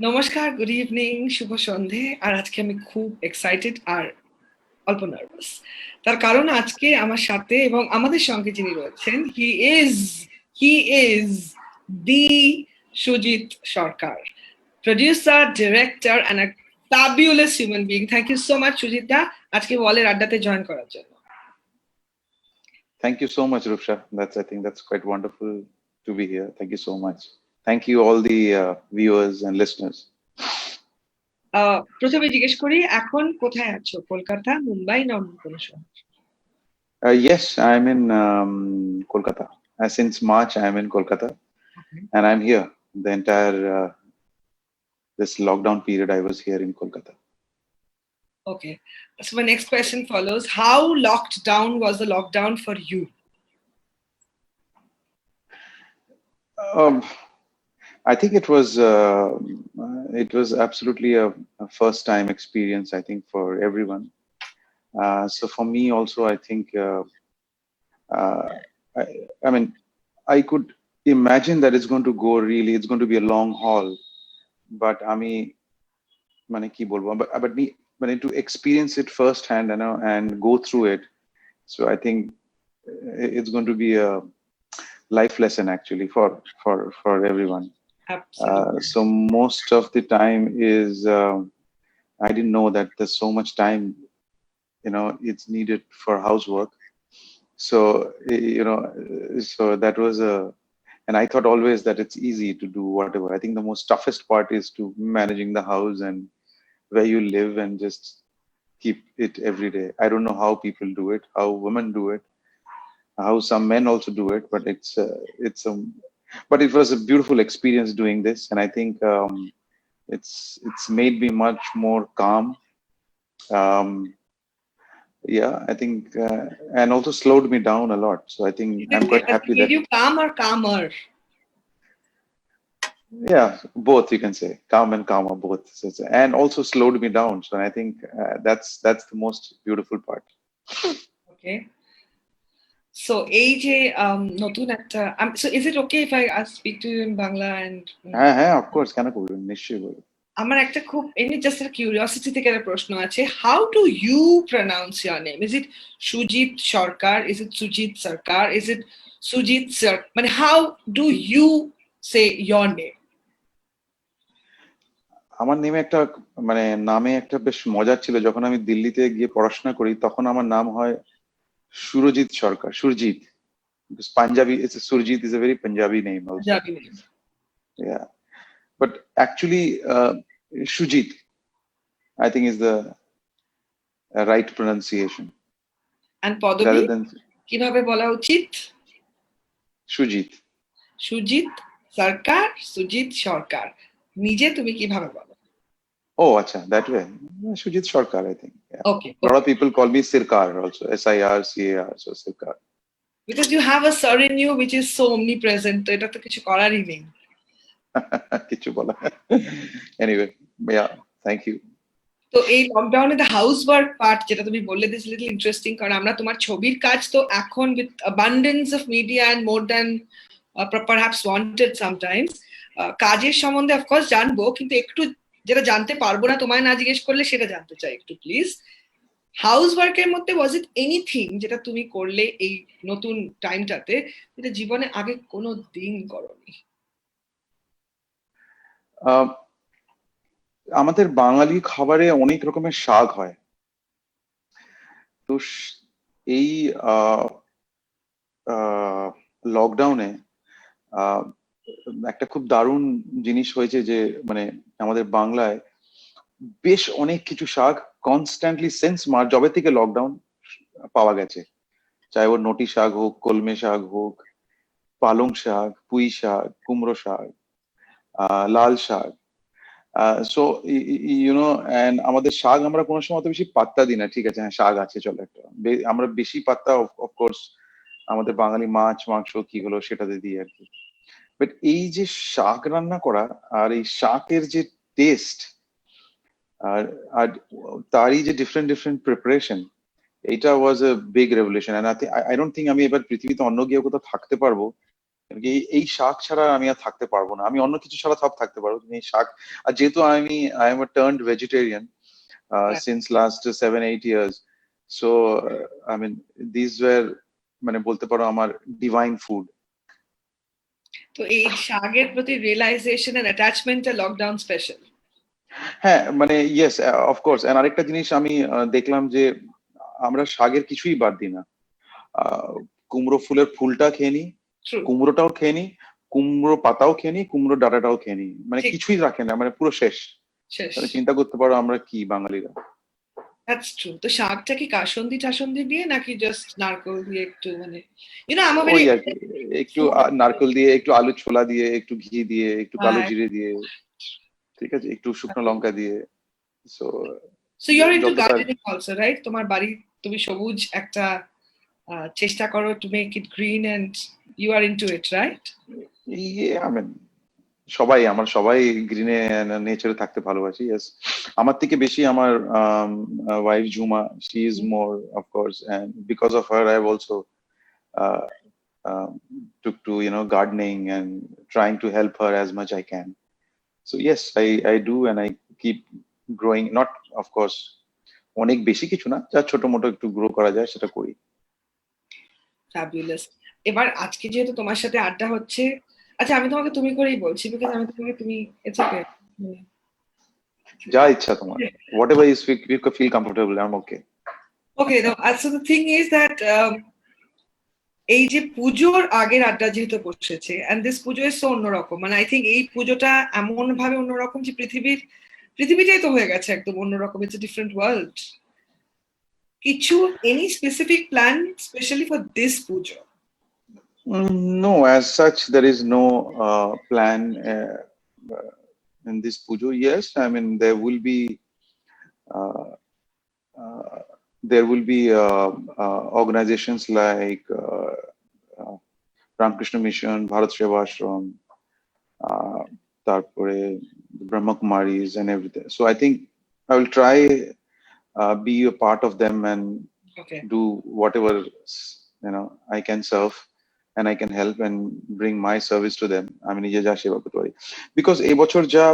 নমস্কার, good evening, শুভ সন্ধে। আর আজকে আমি খুব এক্সাইটেড আর অল্প নার্ভাস। তার কারণ আজকে আমার সাথে এবং আমাদের সঙ্গে যিনি রয়েছেন, he is the Sujit Sarkar, producer, director and a fabulous human being. Thank you so much Sujit da আজকে ওয়ালের আড্ডাতে জয়েন করার জন্য। Thank you so much, Rupsha. I think that's quite wonderful to be here. Thank you so much. Thank you all the viewers and listeners. প্রথমে জিজ্ঞেস করি, এখন কোথায় আছো? কলকাতা, মুম্বাই না অন্য কোনো শহর? Yes, I'm in Kolkata. Since March, I'm in Kolkata, and I'm here. The entire this lockdown period, I was here in Kolkata. Okay. So my next question follows. How locked down was the lockdown for you? I think it was absolutely a first time experience, I think, for everyone. So for me also, I think, I mean, I could imagine that it's going to go really, it's going to be a long haul, but মানে কি বলবো, but me, মানে to experience it firsthand, and go through it. So I think it's going to be a life lesson actually for everyone. Absolutely. So most of the time is I didn't know that there's so much time, it's needed for housework. So so that was and I thought always that it's easy to do whatever. I think the most toughest part is to managing the house and where you live and just keep it every day. I don't know how people do it, how women do it, how some men also do it, but but it was a beautiful experience doing this, and I think it's made me much more calm. um, yeah, I think and also slowed me down a lot, so I think I'm quite happy that Made you calm or calmer? yeah, both, you can say calm and calmer, both. And also slowed me down, so I think that's the most beautiful part. Okay. So AJ, নতুন একটা, so is it okay if I speak to you in Bangla? And হ্যাঁ, of course, কেন করবেন, নিশ্চয়ই বলুন। আমার একটা খুব এমনি জাস্ট একটা কিউরিওসিটি থেকে একটা প্রশ্ন আছে। How do you pronounce your name? Is it Sujit Sarkar? Is it Sujit Sarkar? Is it Sujit Sar? মানে how do you say your name? আমার নামে একটা বেশ মজার ছিল। যখন আমি দিল্লিতে গিয়ে পড়াশোনা করি, তখন আমার নাম হয় সুরজিৎ সরকার, Surajit. Punjabi, Surjit is a very Punjabi name also. Punjabi name. Yeah, but actually Shujit, I think, is the right pronunciation. And পদবী কিভাবে বলা উচিত? সুজিত। সুজিত সরকার, সুজিত সরকার। নিজে তুমি কিভাবে বলো? Oh, acha, that way. Shujit Sarkar, I think. Yeah. Okay. A lot of people call me Sirkar also, Sircar, so Sirkar. Because you have a surname which is so omnipresent, তো এটা তো কিছু করারই নেই। কিছু বলা। Anyway, yeah, thank you. তো এই লকডাউনে দ্য হাউস ওয়ার্ক পার্ট যেটা তুমি বললে, দিস লিটল ইন্টারেস্টিং, কারণ আমরা তোমার ছবির কাজ তো এখন with abundance of media and more than perhaps wanted sometimes কাজের সম্বন্ধে অফকোর্স জানবো, কিন্তু একটু যেটা জানতে পারবো না তোমায় না জিজ্ঞেস করলে সেটা জানতে চাই একটু প্লিজ। হাউস ওয়ার্কের মধ্যে ওয়াজ ইট এনিথিং যেটা তুমি করলে এই নতুন টাইমটাতে যেটা জীবনে আগে কোনো দিন করোনি? আমাদের বাঙালি খাবারে অনেক রকমের শাক হয়, তো এই লকডাউনে একটা খুব দারুণ জিনিস হয়েছে যে মানে আমাদের বাংলায় বেশ অনেক কিছু শাক কনস্ট্যান্টলি সিন্স মার্চ, যবে থেকে লকডাউন পাওয়া গেছে, চাই ও নটি শাক হোক, কলমে শাক হোক, পালং শাক, পুঁই শাক, কুমড়ো শাক, লাল শাক। সো and আমাদের শাক আমরা কোনো সময় অত বেশি পাত্তা দিই না, ঠিক আছে, হ্যাঁ শাক আছে চলো একটা, আমরা বেশি পাত্তা অফকোর্স আমাদের বাঙালি মাছ মাংস কি হলো সেটাতে দিই আর কি। বাট এই যে শাক রান্না করা আর এই শাকের যে টেস্ট আর তারই যে ডিফারেন্ট প্রিপারেশন, এটা was a big revolution. And I don't think আমি এবার পৃথিবীতে অন্য গিয়ে কোথাও থাকতে পারবো এই শাক ছাড়া আমি আর থাকতে পারবো না, আমি অন্য কিছু ছাড়া সব থাকতে পারবো, কিন্তু এই শাক। আর যেহেতু I am a turned vegetarian since last 7-8 years, so I mean these were মানে বলতে পারো আমার ডিভাইন ফুড। তো এই শাকের প্রতি রিয়েলাইজেশন এন্ড অ্যাটাচমেন্টটা লকডাউন স্পেশাল। হ্যাঁ মানে ইয়েস অফকোর্স। এন্ড আরেকটা জিনিস আমি দেখলাম যে আমরা শাকের কিছুই বাদ দিই না। কুমড়ো ফুলের ফুলটা খেয়ে নিই, ট্রু, কুমড়োটাও খেয়ে নিই, কুমড়ো পাতাও খেয়ে নিই, কুমড়ো ডাঁটাটাও খেয়ে নিই, মানে ঠিক, কিছুই রাখে না, মানে পুরো শেষ। শেষ। তাহলে চিন্তা করতে পারো আমরা কি বাঙালিরা। That's true. তো শাকটা কি কাসুন্দি টাসুন্দি দিয়ে নাকি জাস্ট নারকেল দিয়ে একটু মানে I'm a ওই very আর কি, একটু food নারকেল দিয়ে, একটু আলু ছোলা দিয়ে, একটু ঘি দিয়ে, একটু কালো হ্যাঁ। জিরে দিয়ে, ঠিক আছে, একটু শুকনো লঙ্কা দিয়ে। সো So you're into যতটা gardening also, right? তোমার বাড়ি তুমি সবুজ একটা চেষ্টা করো to make it green and you are into it, right? ইয়ে আমি সবাই, আমরা সবাই গ্রিনে নেচারে থাকতে ভালোবাসি। ইয়েস, আমার থেকে বেশি আমার wife Jhuma, she is more of course, and because of her I also took to gardening and trying to help her as much I can. So yes, I do, and I keep growing, not of course অনেক বেশি কিছু না, যা ছোট মোটো একটু grow করা যায় সেটা করি। Fabulous. এবার আজকে যেহেতু তোমার সাথে আড্ডা হচ্ছে, আচ্ছা আমি তোমাকে তুমি করেই বলছি বিকজ আমি তোমাকে তুমি ইটস ওকে। যা ইচ্ছা তোমার, whatever is you feel comfortable, I am okay. Okay, so the thing is that এই যে পুজোর আগের আড্ডা যেহেতু বসেছে and this Puja is so অন্যরকম, মানে আই থিঙ্ক এই পুজোটা এমন ভাবে অন্যরকম যে পৃথিবীটাই তো হয়ে গেছে একদম অন্যরকম, ইটস এ ডিফারেন্ট ওয়ার্ল্ড। কিছু any specific plan especially for this pujo? No, as such there is no plan in this pujo. Yes, I mean there will be uh, uh, organizations like Ramakrishna Mission, Bharat Seva Ashram, তারপরে Brahma Kumaris and everything. So I think I will try be a part of them and Okay. do whatever I can serve and I can help and bring my service to them. আমি নিজে যা সেবা করতে পারি, because এই বছর যা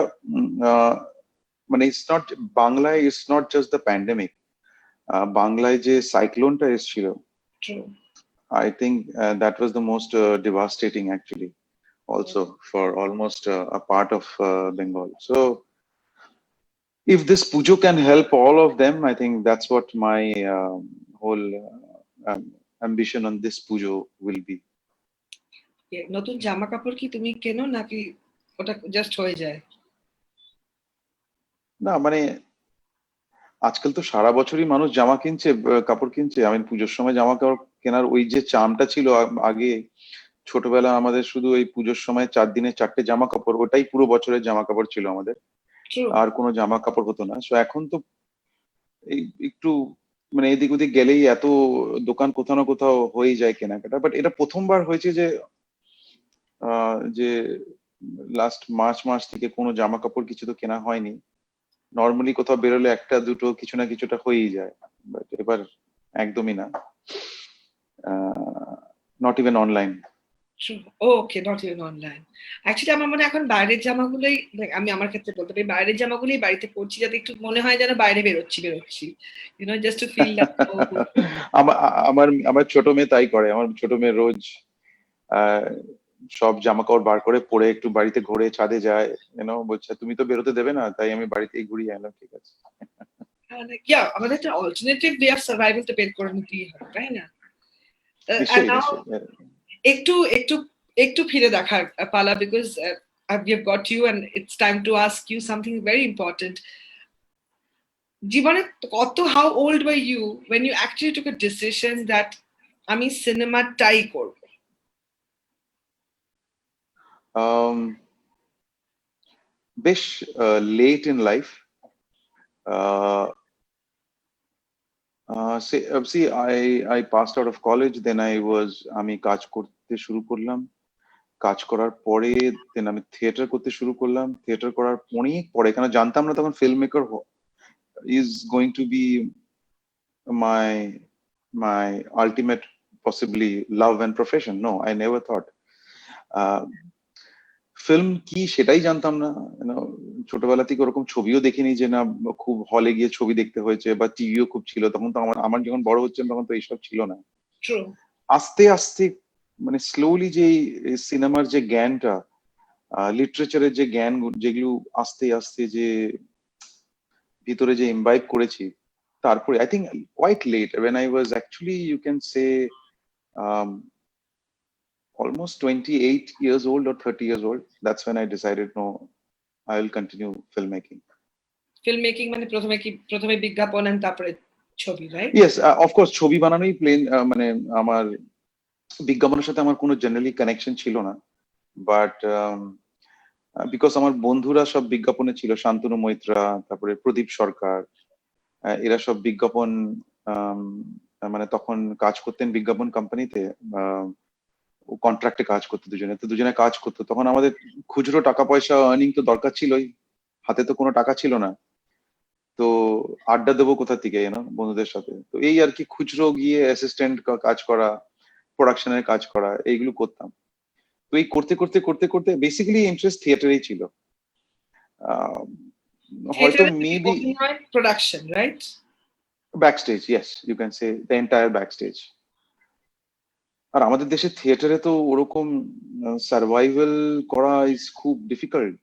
মানে it's not বাংলায়, it's not just the pandemic. বাংলায় যে সাইক্লোনটা এসেছিল, True. I think that was the most devastating actually, also for almost a part of Bengal. So if this pujo can help all of them, I think that's what my whole ambition on this pujo will be. নতুন জামা কাপড় কি তুমি কেনো নাকি ওটা just হয়ে যায়? না মানে আজকাল তো সারা বছরই মানুষ জামা কিনছে, কাপড় কিনছে। আমি পুজোর সময় জামা কাপড় কেনার ওই যে চামটা ছিল আগে, ছোটবেলা আমাদের শুধু এই পুজোর সময় 4 দিনে 4টে জামা কাপড়, ওটাই পুরো বছরের জামা কাপড় ছিল আমাদের, আর কোনো জামা কাপড় হতো না। সো এখন তো এই একটু মানে এদিক ওদিক গেলেই এত দোকান কোথাও না কোথাও হয়ে যায় কেনাকাটা। বাট এটা প্রথমবার হয়েছে যে লাস্ট মার্চ মাস থেকে কোনো জামা কাপড় কিছু তো কেনা হয়নি। নর্মালি কোথাও বেরোলে একটা দুটো কিছু না কিছুটা হয়েই যায়, বাট এবার একদমই না, not even online. Okay, not even online. Actually আমার মনে এখন বাইরের জামাগুলোই, আমি আমার ক্ষেত্রে বলতে পারি বাইরের জামাগুলোই বাড়িতে পরছি, যাতে একটু মনে হয় যেন বাইরে বেরোচ্ছি জাস্ট টু ফিল আমার আমার ছোট মেয়ে তাই করে। আমার ছোট মেয়ে রোজ সব জামা কাপড় বার করে পরে একটু বাড়িতে ঘুরে ছাদে যায়, বলছে তুমি তো বেরোতে দেবে না, তাই আমি বাড়িতেই ঘুরি। এলাম, ঠিক আছে। আমাদের একটা অল্টারনেটিভ ওয়ে অফ সার্ভাইভাল তো বের করে নিতেই হবে, তাই না? একটু একটু একটু ফিরে দেখার পালা, because we have got you and it's time to ask you something very important. জীবনে কত, how old were you when you actually took a decision that আমি সিনেমাটাই করব? বেশ late in life. See, I passed out of college, then আমি কাজ করতে শুরু করলাম। কাজ করার পরে দেন আমি থিয়েটার করতে শুরু করলাম। থিয়েটার করার অনেক পরে, কেন জানতাম না তখন film maker is going to be my ultimate possibly love and profession. No, I never thought. Film কি সেটাই জানতাম না, ছোটবেলা থেকে ওরকম ছবিও দেখিনি যে না খুব হলে গিয়ে ছবি দেখতে হয়েছে, বা টিভিও খুব ছিল তখন, তো আমার আমার যখন বড় হচ্ছেন তখন তো এইসব ছিল না। True. আস্তে আস্তে মানে স্লোলি যে সিনেমার যে জ্ঞানটা, লিটারেচারের যে জ্ঞান, যেগুলো আস্তে আস্তে যে ভিতরে যে ইমবাইব করেছি, তারপরে I think quite late when I was actually, you can say, um, almost 28 years old or 30 years old, that's when I decided, no, I will continue filmmaking. Film making মানে প্রথমে বিজ্ঞাপন and তারপরে ছবি, right? Yes, of course, ছবি বানানোই plane, মানে আমার বিজ্ঞাপনের সাথে আমার কোনো জেনারেলি কানেকশন ছিল না, বাট বিকজ আমার বন্ধুরা সব বিজ্ঞাপনে ছিল, শান্তনু মৈত্রা, তারপরে প্রদীপ সরকার, এরা সব বিজ্ঞাপন, মানে তখন কাজ করতেন বিজ্ঞাপন কোম্পানিতে, কন্ট্রাক্টে কাজ করতো, দুজনে কাজ করতো। তখন আমাদের খুচরো টাকা পয়সা আর্নিং তো দরকার ছিলই, হাতে তো কোনো টাকা ছিল না, তো আড্ডা দেবো কোথা থেকে বন্ধুদের সাথে, তো এই আর কি খুচরো গিয়ে অ্যাসিস্ট্যান্ট কাজ করা, প্রোডাকশনের কাজ করা, এইগুলো করতাম। তো এই করতে করতে করতে করতে বেসিক্যালি ইন্টারেস্ট থিয়েটারেই ছিল। হয়তো maybe production, right? Backstage, yes, you can say the entire backstage. আর আমাদের দেশে থিয়েটারে তো ওরকম সার্ভাইভাল করা ইজ খুব ডিফিকাল্ট,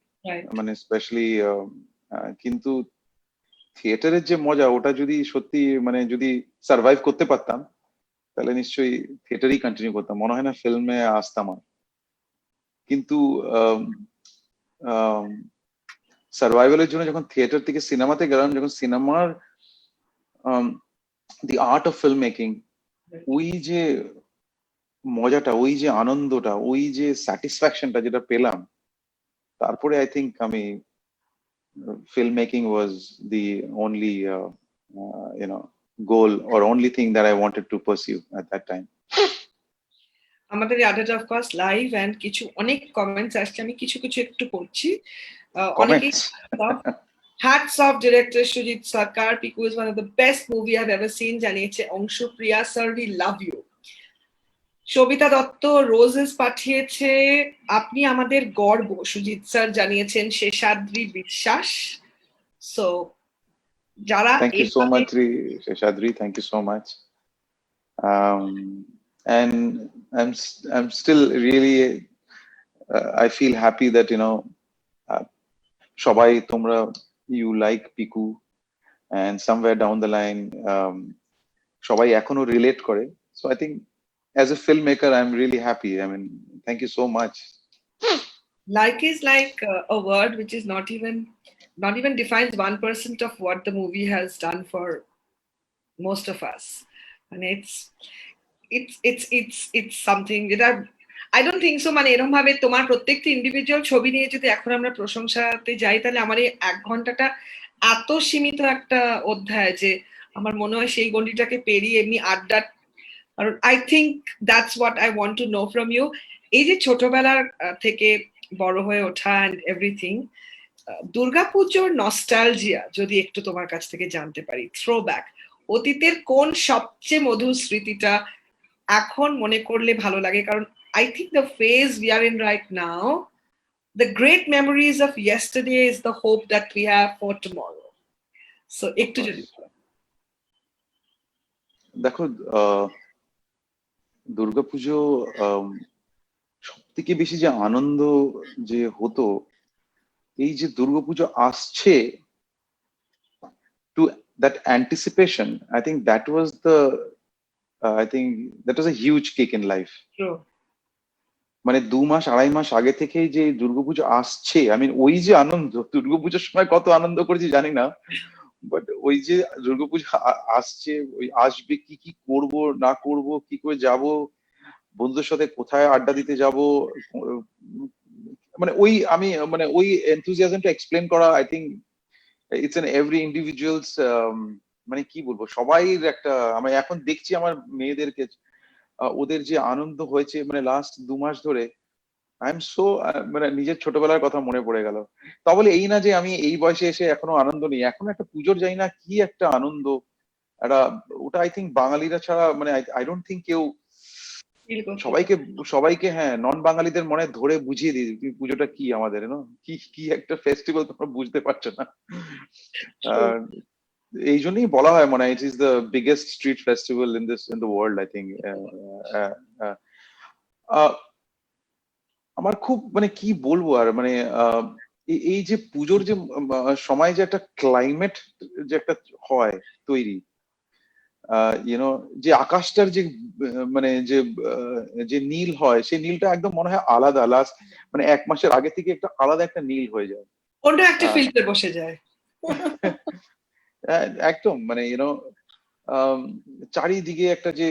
মানে স্পেশালি, কিন্তু থিয়েটারের যে মজা, ওটা যদি সত্যি মানে যদি সার্ভাইভ করতে পারতাম, তাহলে নিশ্চয়ই থিয়েটারই কন্টিনিউ করতাম, মনে হয় না ফিল্মে আসতাম আর। কিন্তু সার্ভাইভালের জন্য যখন থিয়েটার থেকে সিনেমাতে গেলাম, যখন সিনেমার দি আর্ট অফ ফিল্ম মেকিং, ওই যে মজাটা, ওই যে আনন্দটা, ওই যে স্যাটিসফ্যাকশনটা যেটা পেলাম, তারপরে আই থিঙ্ক আমি filmmaking was the only goal or only thing that I wanted to pursue at that time. আমাদের আড্ডাটা অফ কোর্স লাইভ এন্ড কিছু অনেক কমেন্টস আসছে, আমি কিছু কিছু একটু পড়ছি। অনেকেই hats off director Shujit Sarkar, Piku is one of the best movie I've ever seen জানিয়েছে Anshupriya, sir we love you. Sabita Dutta roses পাঠিয়েছে, আপনি আমাদের গর্ব সুজিত স্যার জানিয়েছেন শেষাদ্রি বিশ্বাস। সো যারা thank you so much Sheshadri, thank you so much, and I'm still really I feel happy that সবাই তোমরা you like Piku, and somewhere down the line সবাই এখনো রিলেট করে, so I think as a filmmaker I'm really happy. I mean, thank you so much. Like is like a word which is not even defines 1% of what the movie has done for most of us, and it's something that I don't think so, মানে এরকম ভাবে তোমার প্রত্যেকটা individual ছবি নিয়ে যদি এখন আমরা প্রশংসাতে যাই, তাহলে আমার এই 1 ঘন্টাটা এত সীমিত একটা অধ্যায় যে আমার মনে হয় সেই গণ্ডিটাকে পেরিয়ে এমনি আড্ডা, কারণ I think that's what I want to know from you. এই যে ছোটবেলার থেকে বড় হয়ে ওঠা এন্ড এভরিথিং, দুর্গাপুজোর নস্টালজিয়া যদি একটু তোমার কাছ থেকে জানতে পারি, থ্রোব্যাক, অতীতের কোন সবচেয়ে মধুর স্মৃতিটা এখন মনে করলে ভালো লাগে? কারণ I think the phase we are in right now, the great memories of yesterday is the hope that we have for tomorrow. So একটু যদি দেখো, দুর্গাপুজো সব থেকে বেশি যে আনন্দ যে হতো, এই যে দুর্গাপুজো আসছে, to that anticipation, I think that was a huge kick in life. True. মানে 2 মাস 2.5 মাস আগে থেকেই যে দুর্গাপুজো আসছে, আমি ওই যে আনন্দ, দুর্গাপুজোর সময় কত আনন্দ করেছি জানি না, বাট ওই যে দুর্গাপুজো আসছে, ওই আসবে, কি কি করব না করব, কি করে যাব, বন্ধুদের সাথে কোথায় আড্ডা দিতে যাব, মানে ওই আমি মানে ওই এনথুজিয়াজমটা এক্সপ্লেন করা, I think it's an every individuals, মানে কি বলবো, সবাই একটা, আমি এখন দেখছি আমার মেয়েদেরকে, ওদের যে আনন্দ হয়েছে মানে লাস্ট 2 মাস ধরে, আই এম সো, মানে নিজের ছোটবেলার কথা মনে পড়ে গেল। তা বলে এই না যে আমি এই বয়সে এসে এখনো আনন্দ নেই, এখন একটা পুজোর যাই না, কি একটা আনন্দ, একটা, ওটা আই থিঙ্ক বাঙালিরা ছাড়া, মানে আই ডোন্ট থিঙ্ক কেউ feel করতে সবাইকে পারো। সবাইকে হ্যাঁ নন বাঙালিদের মনে ধরে বুঝিয়ে দিই তুমি পুজোটা কি আমাদের কি কি একটা ফেস্টিভ্যাল তোমরা বুঝতে পারছো না। True. আর এই জন্যই বলা হয় মনে হয় it is the biggest street festival in the world I think. আমার খুব মানে কি বলবো আর মানে এই যে পুজোর যে সময় যে একটা ক্লাইমেট যে একটা হয় তৈরি, যে আকাশটার যে মানে যে নীল হয় সেই নীলটা একদম মনে হয় আলাদা লাস্ট মানে 1 মাসের আগে থেকে একটা আলাদা একটা নীল হয়ে যায়। অন্য একটা আহ, ফিল্টার বসে যায়। একদম মানে চারিদিকে একটা যে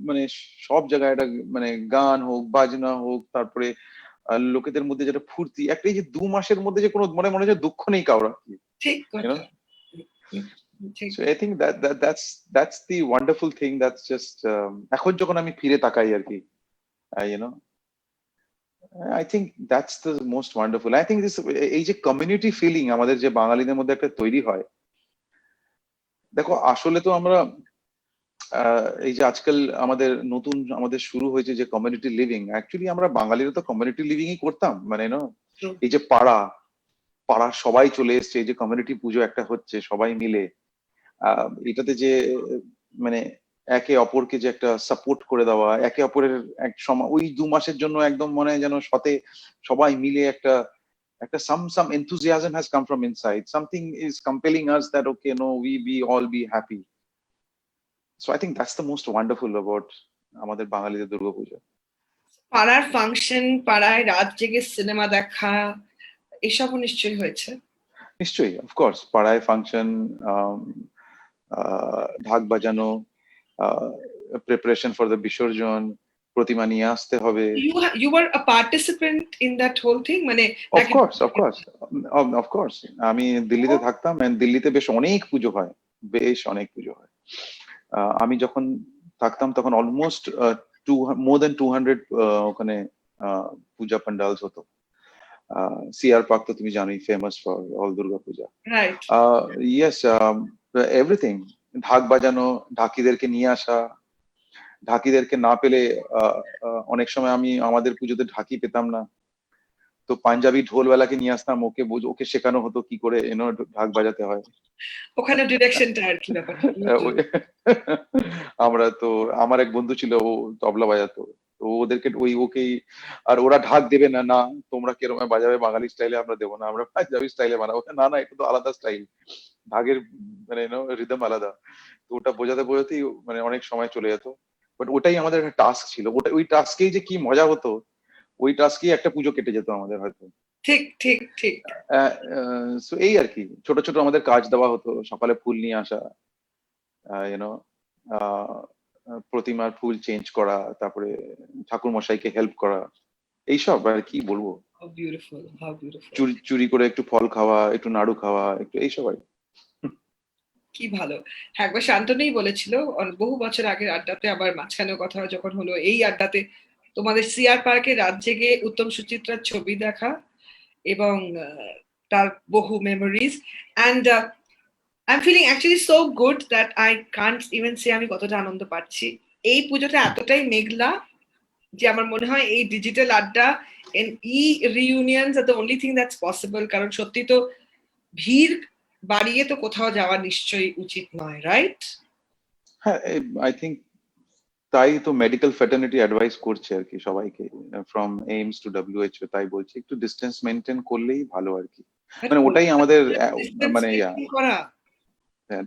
মানে সব জায়গায় একটা মানে গান হোক বাজনা হোক, তারপরে লোকেদের মধ্যে যেটা ফুর্তি একটা, এই যে 2 মাসের মধ্যে যে কোনো মনে মনে হয় দুঃখ নেই কারোর, ঠিক ইউনো। কথা। ঠিক। So I think that's the wonderful thing. That's just এখন যখন আমি ফিরে তাকাই আর কি, you know, I think that's the most wonderful. I think this এই যে কমিউনিটি ফিলিং আমাদের যে বাঙালিদের মধ্যে একটা তৈরি হয়, দেখো আসলে তো আমরা এই যে আজকাল আমাদের শুরু হয়েছে যে কমিউনিটি লিভিং, অ্যাকচুয়ালি আমরা বাঙালিরা তো কমিউনিটি লিভিংই করতাম মানে True. এই যে পাড়ার সবাই চলে এসছে, এই যে কমিউনিটি পুজো একটা হচ্ছে সবাই মিলে, এটাতে যে মানে একে অপরকে যে একটা সাপোর্ট করে দেওয়া, একে অপরের এক সময় ওই 2 মাসের জন্য একদম মনে হয় যেন সাথে সবাই মিলে একটা একটা some enthusiasm has come from inside, something is compelling us that okay no we all be happy. So I think that's the most wonderful about আমাদের বাঙালিদের দুর্গাপূজা। পাড়ার ফাংশন, পাড়ায় রাত জেগে সিনেমা দেখা, এসবও নিশ্চয়ই হয়েছে। নিশ্চয়ই অফকোর্স পাড়ায় ফাংশন, ঢাক বাজানো, প্রিপারেশন ফর দ্য বিসর্জন, প্রতিমা নিয়ে আসতে হবে। You were a participant in that whole thing, মানে অফকোর্স আমি দিল্লিতে থাকতাম and দিল্লিতে বেশ অনেক পুজো হয়, বেশ অনেক পুজো হয়। আমি যখন থাকতাম তখন অলমোস্ট মোর দেন 200 ওখানে পূজা পান্ডালস হতো। সিআর পার্ক তো তুমি জানোই famous for all Durga Puja. Right. Yes, everything, ঢাক বাজানো, ঢাকিদেরকে নিয়ে আসা, ঢাকিদেরকে না পেলে অনেক সময় আমি আমাদের পুজোতে ঢাকি পেতাম না, তো পাঞ্জাবি ঢোলওয়ালাকে নিয়ে আসতাম, ওকে শেখানো হতো কি করে ঢাক বাজাতে হয়। ওখানে ডিরেকশনটা আর কি ব্যাপার। আমরা তো আমার এক বন্ধু ছিল ও তবলা বাজাতো, তো ওদেরকে ওকেই, আর ওরা ঢাক দেবে না, না তোমরা কিরকম বাজাবে বাঙালি স্টাইলে, আমরা দেবো না, আমরা পাঞ্জাবি স্টাইলে বানাবো। না না এটা তো আলাদা স্টাইল, ঢাকের মানে রিদম আলাদা। তো ওটা বোঝাতে বোঝাতেই মানে অনেক সময় চলে যেত, বাট ওটাই আমাদের একটা টাস্ক ছিল, ওই টাস্কেই যে কি মজা হতো, ওই টাস্কেই একটা পুজো কেটে যেত আমাদের হয়তো। ঠিক ঠিক ঠিক। সো এই আর কি, ছোট ছোট আমাদের কাজ দেওয়া হতো, সকালে ফুল নিয়ে আসা, ইউনো, প্রতিমার ফুল চেঞ্জ করা, তারপরে ঠাকুর মশাইকে হেল্প করা, এইসব আর কি বলবো। How beautiful, how beautiful. চুরি চুরি করে একটু ফল খাওয়া, একটু নাড়ু খাওয়া, একটু এইসব আর কি। কি ভালো। হ্যাঁ, একবার শান্তনুই বলেছিল বহু বছর আগের আড্ডাতে, আবার মাঝখানেও কথা যখন হলো এই আড্ডাতে, তোমাদের সিআর পার্কে রাত জেগে উত্তম সুচিত্রার ছবি দেখা এবং তার বহু memories, and I'm feeling actually so good that I can't even say আমি কতটা আনন্দ পাচ্ছি। এই পুজোটা এতটাই মেঘলা যে আমার মনে হয় এই ডিজিটাল আড্ডা and reunions are the only thing that's possible, কারণ সত্যি তো ভিড় বাড়িয়ে তো কোথাও যাওয়া নিশ্চয়ই উচিত নয়, রাইট? হ্যাঁ, আই থিঙ্ক তাই তো মেডিকেল ফ্যাটার্নিটি অ্যাডভাইস করছে আর কি সবাইকে, ফ্রম এইমস টু WHO, তাই বলছে একটু ডিস্টেন্স মেনটেন করলেই ভালো আর কি। মানে ওটাই আমাদের মানে করা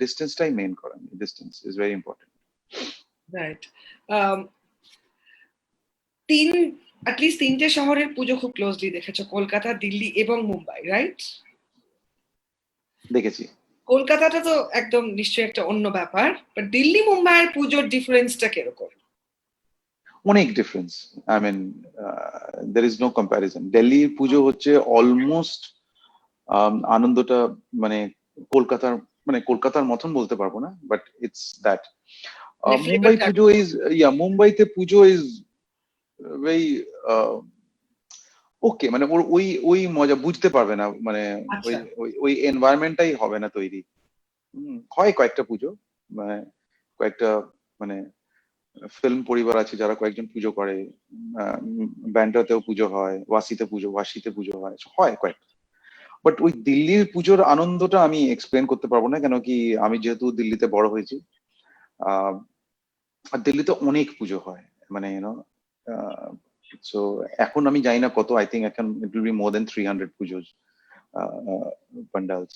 ডিস্টেন্সটাই মেন করা, distance is very important. Right. At least 3টে শহরের পুজো খুব ক্লোজলি দেখেছো, কলকাতা, দিল্লি এবং মুম্বাই, রাইট? দেখেছি। কলকাতাটা তো একদম নিশ্চয়ই একটা অন্য ব্যাপার, বাট দিল্লি মুম্বাইয়ের পুজোর ডিফারেন্সটা কিরকম? অনেক difference, I mean there is no comparison. দিল্লির পুজো হচ্ছে অলমোস্ট আনন্দটা মানে কলকাতার মতন বলতে পারবো না, but it's that. Mumbai Puja is মুম্বাইতে পুজো ইজ ভেরি ওকে, মানে ওর ওই মজা বুঝতে পারবে না, মানে ওই এনভায়রনমেন্টটাই হবে না তৈরি। হয় কয়েকটা পুজো, মানে কয়েকটা মানে ফিল্ম পরিবার আছে যারা কয়েকজন পুজো করে, ব্যান্ড্রাতেও পুজো হয়, ওয়াসিতে পুজো হয়, হয় কয়েক। বাট ওই দিল্লির পুজোর আনন্দটা আমি এক্সপ্লেন করতে পারবো না, কেন কি আমি যেহেতু দিল্লিতে বড় হয়েছি। আহ আর দিল্লিতে অনেক পুজো হয়, মানে ইউনো। সো এখন আমি জানি না কত, আই থিঙ্ক এখন it will be more than 300 pujas, pandals.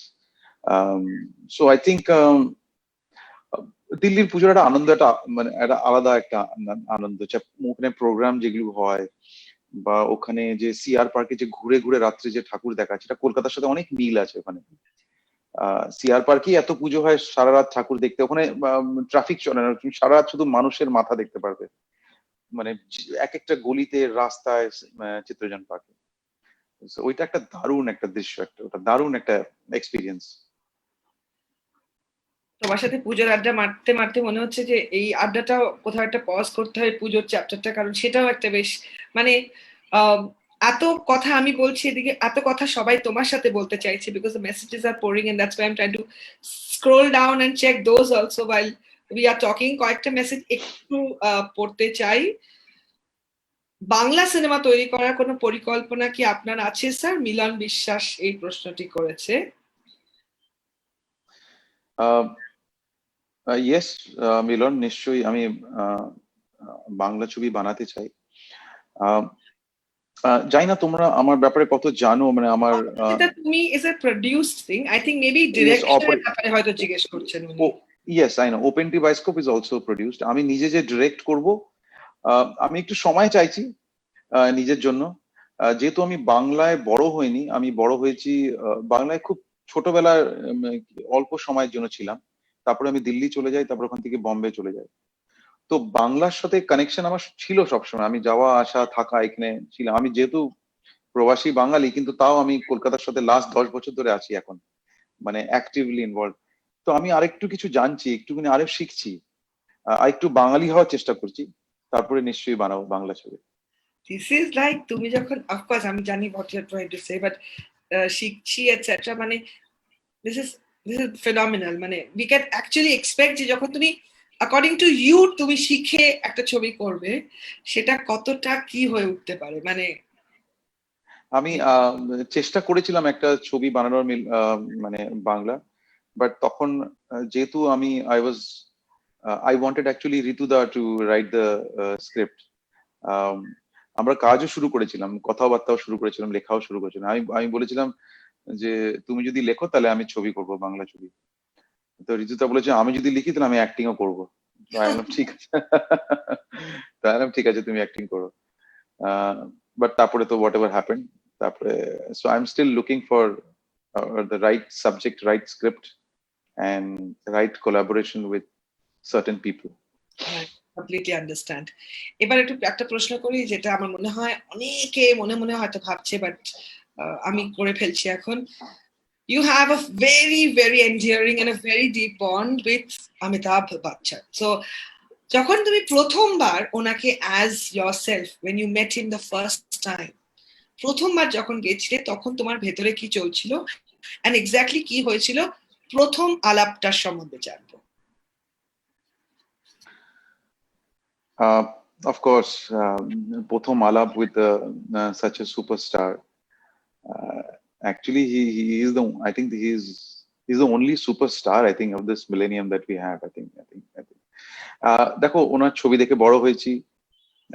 So I think দিল্লির পুজোর একটা আনন্দ, একটা মানে একটা আলাদা একটা আনন্দ। ওখানে প্রোগ্রাম যেগুলো হয়, বা ওখানে যে সিআর পার্কে যে ঘুরে ঘুরে রাত্রে যে ঠাকুর দেখা, সেটা কলকাতার সাথে অনেক মিল আছে। ওখানে সিআর পার্কেই এত পুজো হয়, সারা রাত ঠাকুর দেখতে। ওখানে ট্রাফিক চলে না, তুমি সারা রাত শুধু মানুষের মাথা দেখতে পারবে, মানে এক একটা গলিতে, রাস্তায়, চিত্রজন পার্কে। ওইটা একটা দারুণ একটা দৃশ্য, ওটা দারুণ একটা এক্সপিরিয়েন্স। তোমার সাথে পুজোর আড্ডা মারতে মারতে মনে হচ্ছে যে এই আড্ডাটাও কোথাও একটা পজ করতে হয় পুজোর চ্যাপ্টারটা, কারণ সেটাও একটা বেশ মানে এত কথা আমি বলছি এদিকে, এত কথা সবাই তোমার সাথে বলতে চাইছে, because the messages are pouring and that's why I am trying to scroll down and check those also while we are talking. কয়েকটা মেসেজ একটু পড়তে চাই। বাংলা সিনেমা তৈরি করার কোনো পরিকল্পনা কি আপনার আছে স্যার? মিলন বিশ্বাস এই প্রশ্নটি করেছে। ইয়েস মিলন, নিশ্চয়ই আমি বাংলা ছবি বানাতে চাই। জানি না তোমরা আমার ব্যাপারে কত জানো, মানে আমার এটা তুমি is a produced thing, I think maybe yes, ডিরেকশনের ব্যাপারে হয়তো জিজ্ঞেস করছেন উনি। yes, I know Open Tea Bioscope is also produced. আমি নিজে যে ডিরেক্ট করব, আমি একটু সময় চাইছি নিজের জন্য। যেহেতু আমি বাংলায় বড় হইনি, আমি বড় হয়েছি বাংলায় খুব ছোটবেলায়, অল্প সময়ের জন্য ছিলাম। তারপরে আমি দিল্লি চলে যাই, তারপর ওখান থেকে বম্বে চলে যাই। তো বাংলার সাথে কানেকশন আমার ছিল সবসময়, আমি যাওয়া আসা থাকা এখানে ছিলাম। আমি যেহেতু প্রবাসী বাঙালি, কিন্তু তাও আমি কলকাতার সাথে লাস্ট 10 বছর ধরে আছি এখন, মানে অ্যাক্টিভলি ইনভলভ। তো আমি আরেকটু কিছু জানছি, একটুখানি আরেক শিখছি, আরেকটু বাঙালি হওয়ার চেষ্টা করছি। তারপরে নিশ্চয়ই বানাবো বাংলা ছবি। দিস ইজ লাইক, তুমি যখন অফকোর্স আমি জানি what you are trying to say, but শিখছি এটসেট্রা, মানে দিস ইজ ফেনোমেনাল। মানে উই ক্যান অ্যাকচুয়ালি এক্সপেক্ট যে যখন তুমি অ্যাকর্ডিং টু ইউ তুমি শিখে একটা ছবি করবে, সেটা কতটা কি হয়ে উঠতে পারে। মানে আমি চেষ্টা করেছিলাম একটা ছবি বানানোর, মানে বাংলা। বাট তখন যেহেতু আমি আই ওয়ান্টেড অ্যাকচুয়ালি ঋতুদা টু রাইট দ্য স্ক্রিপ্ট। আমরা কাজও শুরু করেছিলাম, কথাবার্তাও শুরু করেছিলাম, লেখাও শুরু করেছিলাম। আমি আমি বলেছিলাম যে তুমি যদি লেখো তাহলে আমি ছবি করব, বাংলা ছবি। তো ঋতুদা বলেছে আমি যদি লিখি তাহলে আমি অ্যাক্টিংও করবো। তো আমি বললাম ঠিক আছে। তাহলে ঠিক আছে, তুমি অ্যাক্টিং করো। বাট তারপরে তো হোয়াট এভার হ্যাপেন্ড, তারপরে so I am still looking for the right subject, right script and right collaboration with certain people. Completely understand. এবার একটু একটা প্রশ্ন করি, যেটা আমার মনে হয় অনেকে মনে মনে হয়তো ভাবছে, বাট আমি করে ফেলছি এখন। You have a very, very endearing and a very deep bond with Amitabh Bachchan. So, যখন তুমি প্রথমবার ওনাকে as yourself, when you met him the first time, প্রথমবার যখন গেছিলে তখন তোমার ভেতরে কি চলছিল, and exactly কি হয়েছিল, প্রথম আলাপটার সম্বন্ধে জানবো। Of course, প্রথম আলাপ with such a superstar. Actually, he is the, I think he's the only superstar, I think, of this millennium that we have. I think. দেখো, ওনার ছবি দেখে বড় হয়েছি,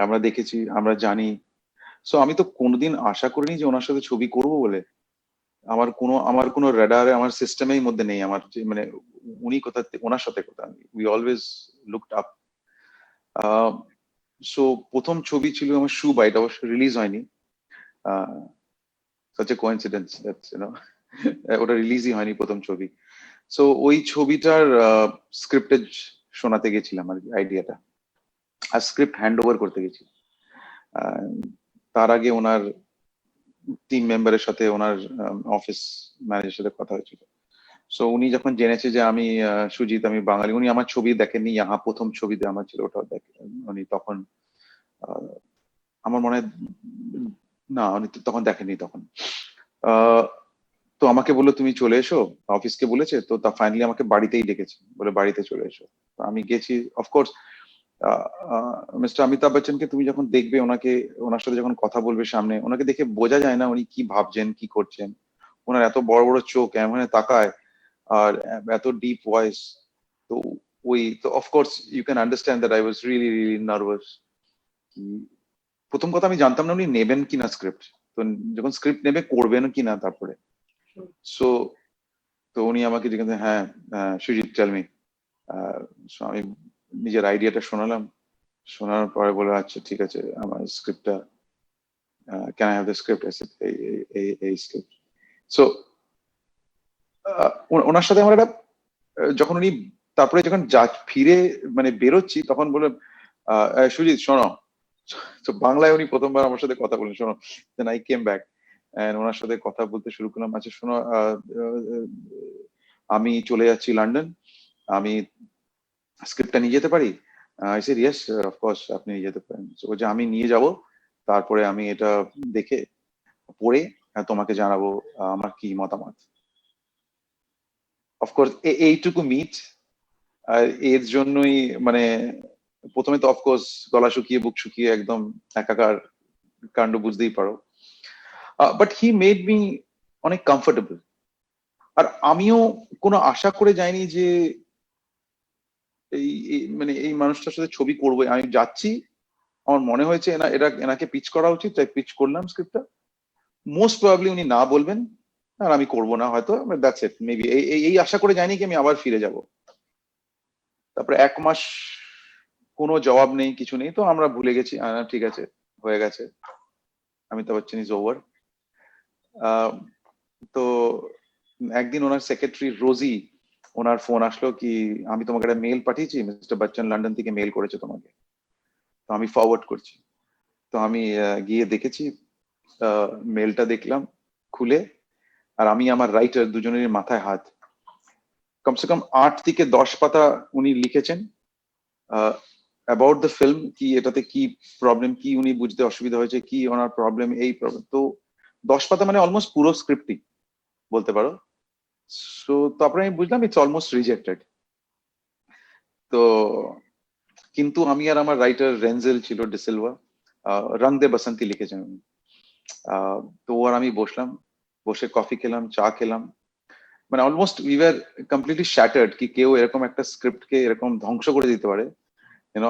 আমরা দেখেছি, আমরা জানি। সো আমি তো কোনোদিন আশা করিনি যে ওনার সাথে ছবি করব বলে। আমার কোনো রেডারে, আমার সিস্টেমের মধ্যে নেই আমার মানে উনি কোথা, ওনার সাথে কোথা। We always looked up. So প্রথম ছবি ছিল আমার শু বাইট, অবশ্য রিলিজ হয়নি। such a coincidence that ওটা রিলিজই হয়নি প্রথম ছবি। সো ওই ছবিটার স্ক্রিপ্টেজ শোনাতে গেছিলাম আর কি, আইডিয়াটা, আর স্ক্রিপ্ট হ্যান্ড ওভার করতে গেছি। তার আগে ওনার টিম মেম্বারের সাথে, ওনার অফিস ম্যানেজারের সাথে কথা হয়েছিল। সো উনি যখন জেনেছে যে আমি সুজিত, আমি বাঙালি, উনি আমার ছবি দেখেননি। ইহা প্রথম ছবিতে আমার ছিল, ওটা দেখেন উনি তখন। আমার মনে হয় না, উনি তখন দেখেননি তখন। তো আমাকে বললো তুমি চলে এসো, অফিসকে বলেছে তো, তা ফাইনালি আমাকে বাড়িতেই ডেকেছে, বলে বাড়িতে চলে এসো। তো আমি গেছি। অফকোর্স মিস্টার অমিতাভ বচ্চনকে তুমি যখন দেখবে, ওনার সাথে যখন কথা বলবে সামনে, ওনাকে দেখে বোঝা যায় না উনি কি ভাবছেন, কি করছেন। ওনার এত বড় বড় চোখ এমন তাকায়, আর এত ডিপ ভয়েস। তো তো of course you can understand that I was really really nervous. প্রথম কথা, আমি জানতাম না উনি নেবেন কিনা স্ক্রিপ্ট। তো যখন স্ক্রিপ্ট নেবে, করবেন কিনা তারপরে। সো তো উনি আমাকে জিজ্ঞাসা, হ্যাঁ সুজিত টেল মি। আমি নিজের আইডিয়াটা শোনালাম, শোনার পরে বলে আচ্ছা ঠিক আছে, আমার স্ক্রিপ্টটা can I have the script, এই স্ক্রিপ্ট। সো ওনার সাথে আমার একটা যখন উনি তারপরে যখন ফিরে মানে বেরোচ্ছি, তখন বলে সুজিত শোনো। তো বাংলায় উনি প্রথমবার আমার সাথে কথা বলেন, শোনো। Then I came back and ওনার সাথে কথা বলতে শুরু করলাম। আচ্ছা শোনো, আমি চলে যাচ্ছি লন্ডন, আমি স্ক্রিপ্টটা নিয়ে যেতে পারি? আই সেড ইয়েস অফকোর্স, আপনি নিয়ে যেতে পারেন। যে আমি নিয়ে যাব, তারপরে আমি এটা দেখে পড়ে তোমাকে জানাবো আমার কি মতামত। অফকোর্স এইটুকু মিট, আর এর জন্যই মানে প্রথমে তো অফকোর্স গলা শুকিয়ে বুক শুকিয়ে একদম একাকার কাণ্ড, বুঝতেই পারো। বাট হি মেড মি অনেক কমফোর্টেবল। আর আমিও কোনো আশা করে যাইনি যে মানে এই মানুষটার সাথে ছবি করবো। আমি যাচ্ছি, আমার মনে হয়েছে এনাকে পিচ করা উচিত, তাই পিচ করলাম স্ক্রিপ্টটা। মোস্ট প্রবাবলি উনি না বলবেন আর আমি করবো না হয়তো, দ্যাটস ইট মেবি। এই আশা করে যাইনি কি আমি আবার ফিরে যাব। তারপরে 1 মাস কোনো জবাব নেই, কিছু নেই, তো আমরা ভুলে গেছি। ঠিক আছে, হয়ে গেছে, অমিতাভ বচ্চন ইজ ওভার। তো একদিন ওনার সেক্রেটারি রোজি, ওনার ফোন আসলো কি আমি তোমাকে একটা মেল পাঠিয়েছি, মিস্টার বচ্চন লন্ডন থেকে মেল করেছে তোমাকে, তো আমি ফরওয়ার্ড করছি। তো আমি গিয়ে দেখেছি, মেলটা দেখলাম খুলে, আর আমি আমার রাইটার দুজনের মাথায় হাত। কমসে কম 8 থেকে 10 পাতা উনি লিখেছেন অ্যাবাউট দ্য ফিল্ম, কি এটাতে কি প্রবলেম, কি উনি বুঝতে অসুবিধা হয়েছে, কি ওনার প্রবলেম, এই প্রবলেম। তো 10 পাতা মানে অলমোস্ট পুরো স্ক্রিপ্টই বলতে পারো। সো তারপরে আমি বুঝলাম ইটস অলমোস্ট রিজেক্টেড। তো কিন্তু আমি আর আমার রাইটার রেনজেল ছিল ডিসিলভা, রং দে বসন্তি লিখেছেন উনি। তো আর আমি বসলাম, বসে কফি খেলাম, চা খেলাম, মানে almost we were completely shattered কি কেউ এরকম একটা স্ক্রিপ্টকে এরকম ধ্বংস করে দিতে পারে,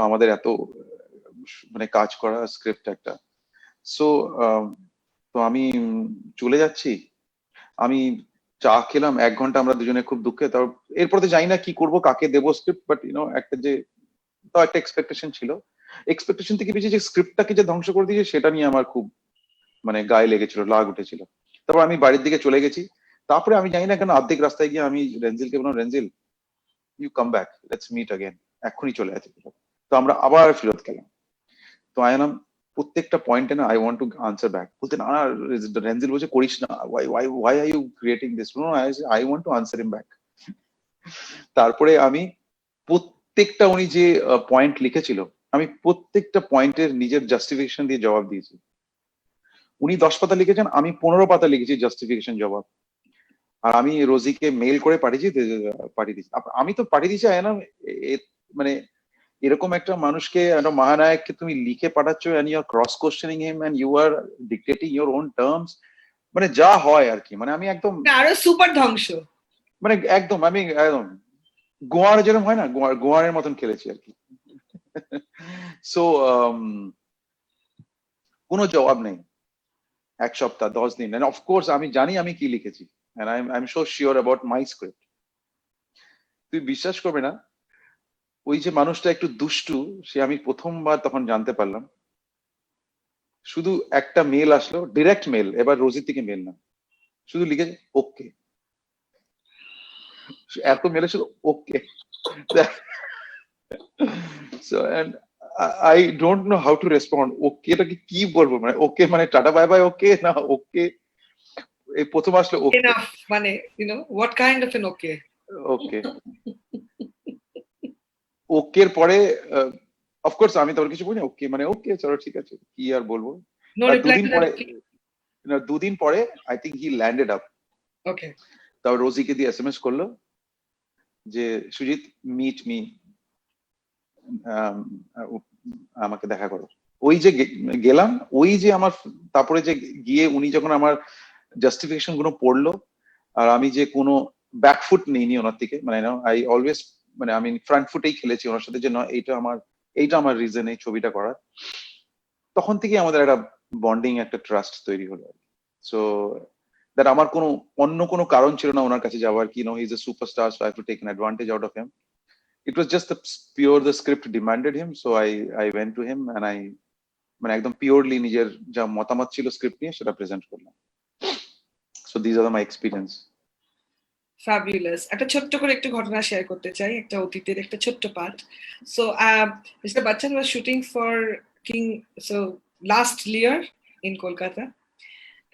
আমাদের এত মানে কাজ করা স্ক্রিপ্ট একটা। সো তো আমি চলে যাচ্ছি, আমি চা খেলাম 1 ঘন্টা, আমরা দুজনে খুব দুঃখে। তার এরপর তো জানি না কি করব, কাকে দেবো স্ক্রিপ্ট, বাট একটা যে তাও একটা এক্সপেকটেশন ছিল। এক্সপেকটেশন থেকে বেশি যে স্ক্রিপ্টটাকে যে ধ্বংস করে দিয়েছে সেটা নিয়ে আমার খুব মানে গায়ে লেগেছিল, রাগ উঠেছিল। তারপর আমি বাড়ির দিকে চলে গেছি। তারপরে আমি জানি না কেন অর্ধেক রাস্তায় গিয়ে আমি রেঞ্জিলকে বললাম, Renzil you come back, let's meet again, এক্ষুনি চলে আসি। তো আমরা আবার ফেরত গেলাম। তো আয়নাম প্রত্যেকটা পয়েন্টে না I want to answer back, বলতে না না রেঞ্জিল বলছে করিস না, why are you creating this, no I want to answer him back. তারপরে আমি প্রত্যেকটা উনি যে পয়েন্ট লিখেছিল, আমি প্রত্যেকটা পয়েন্টের নিজের জাস্টিফিকেশন দিয়ে জবাব দিয়েছি। উনি 10 পাতা লিখেছেন, আমি 15 পাতা লিখেছি জাস্টিফিকেশন জবাব। আর আমি রোজিকে মেল করে পাঠিয়ে দিয়েছি। আমি তো পাঠিয়ে দিয়েছি আয়না, মানে এরকম একটা মানুষকে, একটা মহানায়ককে তুমি লিখে পাঠাচ্ছ, and you are cross questioning him and you are dictating your own terms, মানে যা হয় আর কি। মানে আমি একদম আরো সুপার ধ্বংস, মানে আমি একদম গোয়ার যেরকম হয় না, গোয়ারের মতন খেলেছি আর কি। সো কোনো জবাব নেই 1 সপ্তাহ 10 দিন। এন্ড অফকোর্স আমি জানি আমি কি লিখেছি, and I am so sure about my script. তুই বিশ্বাস করবে না, ওই যে মানুষটা একটু দুষ্টু, সে আমি প্রথমবার তখন জানতে পারলাম। শুধু একটা মেল আসলো, ডিরেক্ট মেল, এবার রোজির থেকে মেল না, শুধু লিখেছে ওকে। এত মেলে শুধু okay. So and I don't know how to respond. Okay এটাকে কি বলবো, মানে ওকে মানে টাটা বাই বাই ওকে, না ওকে এই প্রথম আসলো ওকে। এনাফ মানে what kind of an okay? ওকে, ওকের পরে অফকোর্স আমি তোর কিছু বলি, ওকে মানে ওকে চলো ঠিক আছে, কি আর বলবো। No reply to that okay? 2 দিন পরে I think he landed up. Okay. তারপর রোজিকে দিয়ে SMS করলো যে সুজিত মিট মি আমাকে দেখা করো। ওই যে গেলাম, ওই যে আমার তারপরে যে গিয়ে উনি যখন আমার জাস্টিফিকেশন গুলো পড়লো, আর আমি যে কোনো ব্যাকফুট নিইনি ওনার থেকে, মানে আই অলওয়েজ, মানে আমি ফ্রন্ট ফুটেই খেলেছি ওনার সাথে, যে না এইটা আমার রিজন এই ছবিটা করার। তখন থেকে আমাদের একটা বন্ডিং, একটা ট্রাস্ট তৈরি হলো। সো দ্যাট আমার কোনো অন্য কোনো কারণ ছিল না ওনার কাছে যাওয়ার, কি no he is a superstar, so I have to take an advantage out of him. It was just the script demanded him, so I went to him and I, মানে একদম পিওরলি নিজের যা মতামত ছিল স্ক্রিপ্ট নিয়ে সেটা present করলাম। So these are my experience. Fabulous. একটা ছোট্ট করে একটু ঘটনা শেয়ার করতে চাই, একটা অতীতের একটা ছোট্ট part. So Mr. Bachchan was shooting for King, so last year in Kolkata,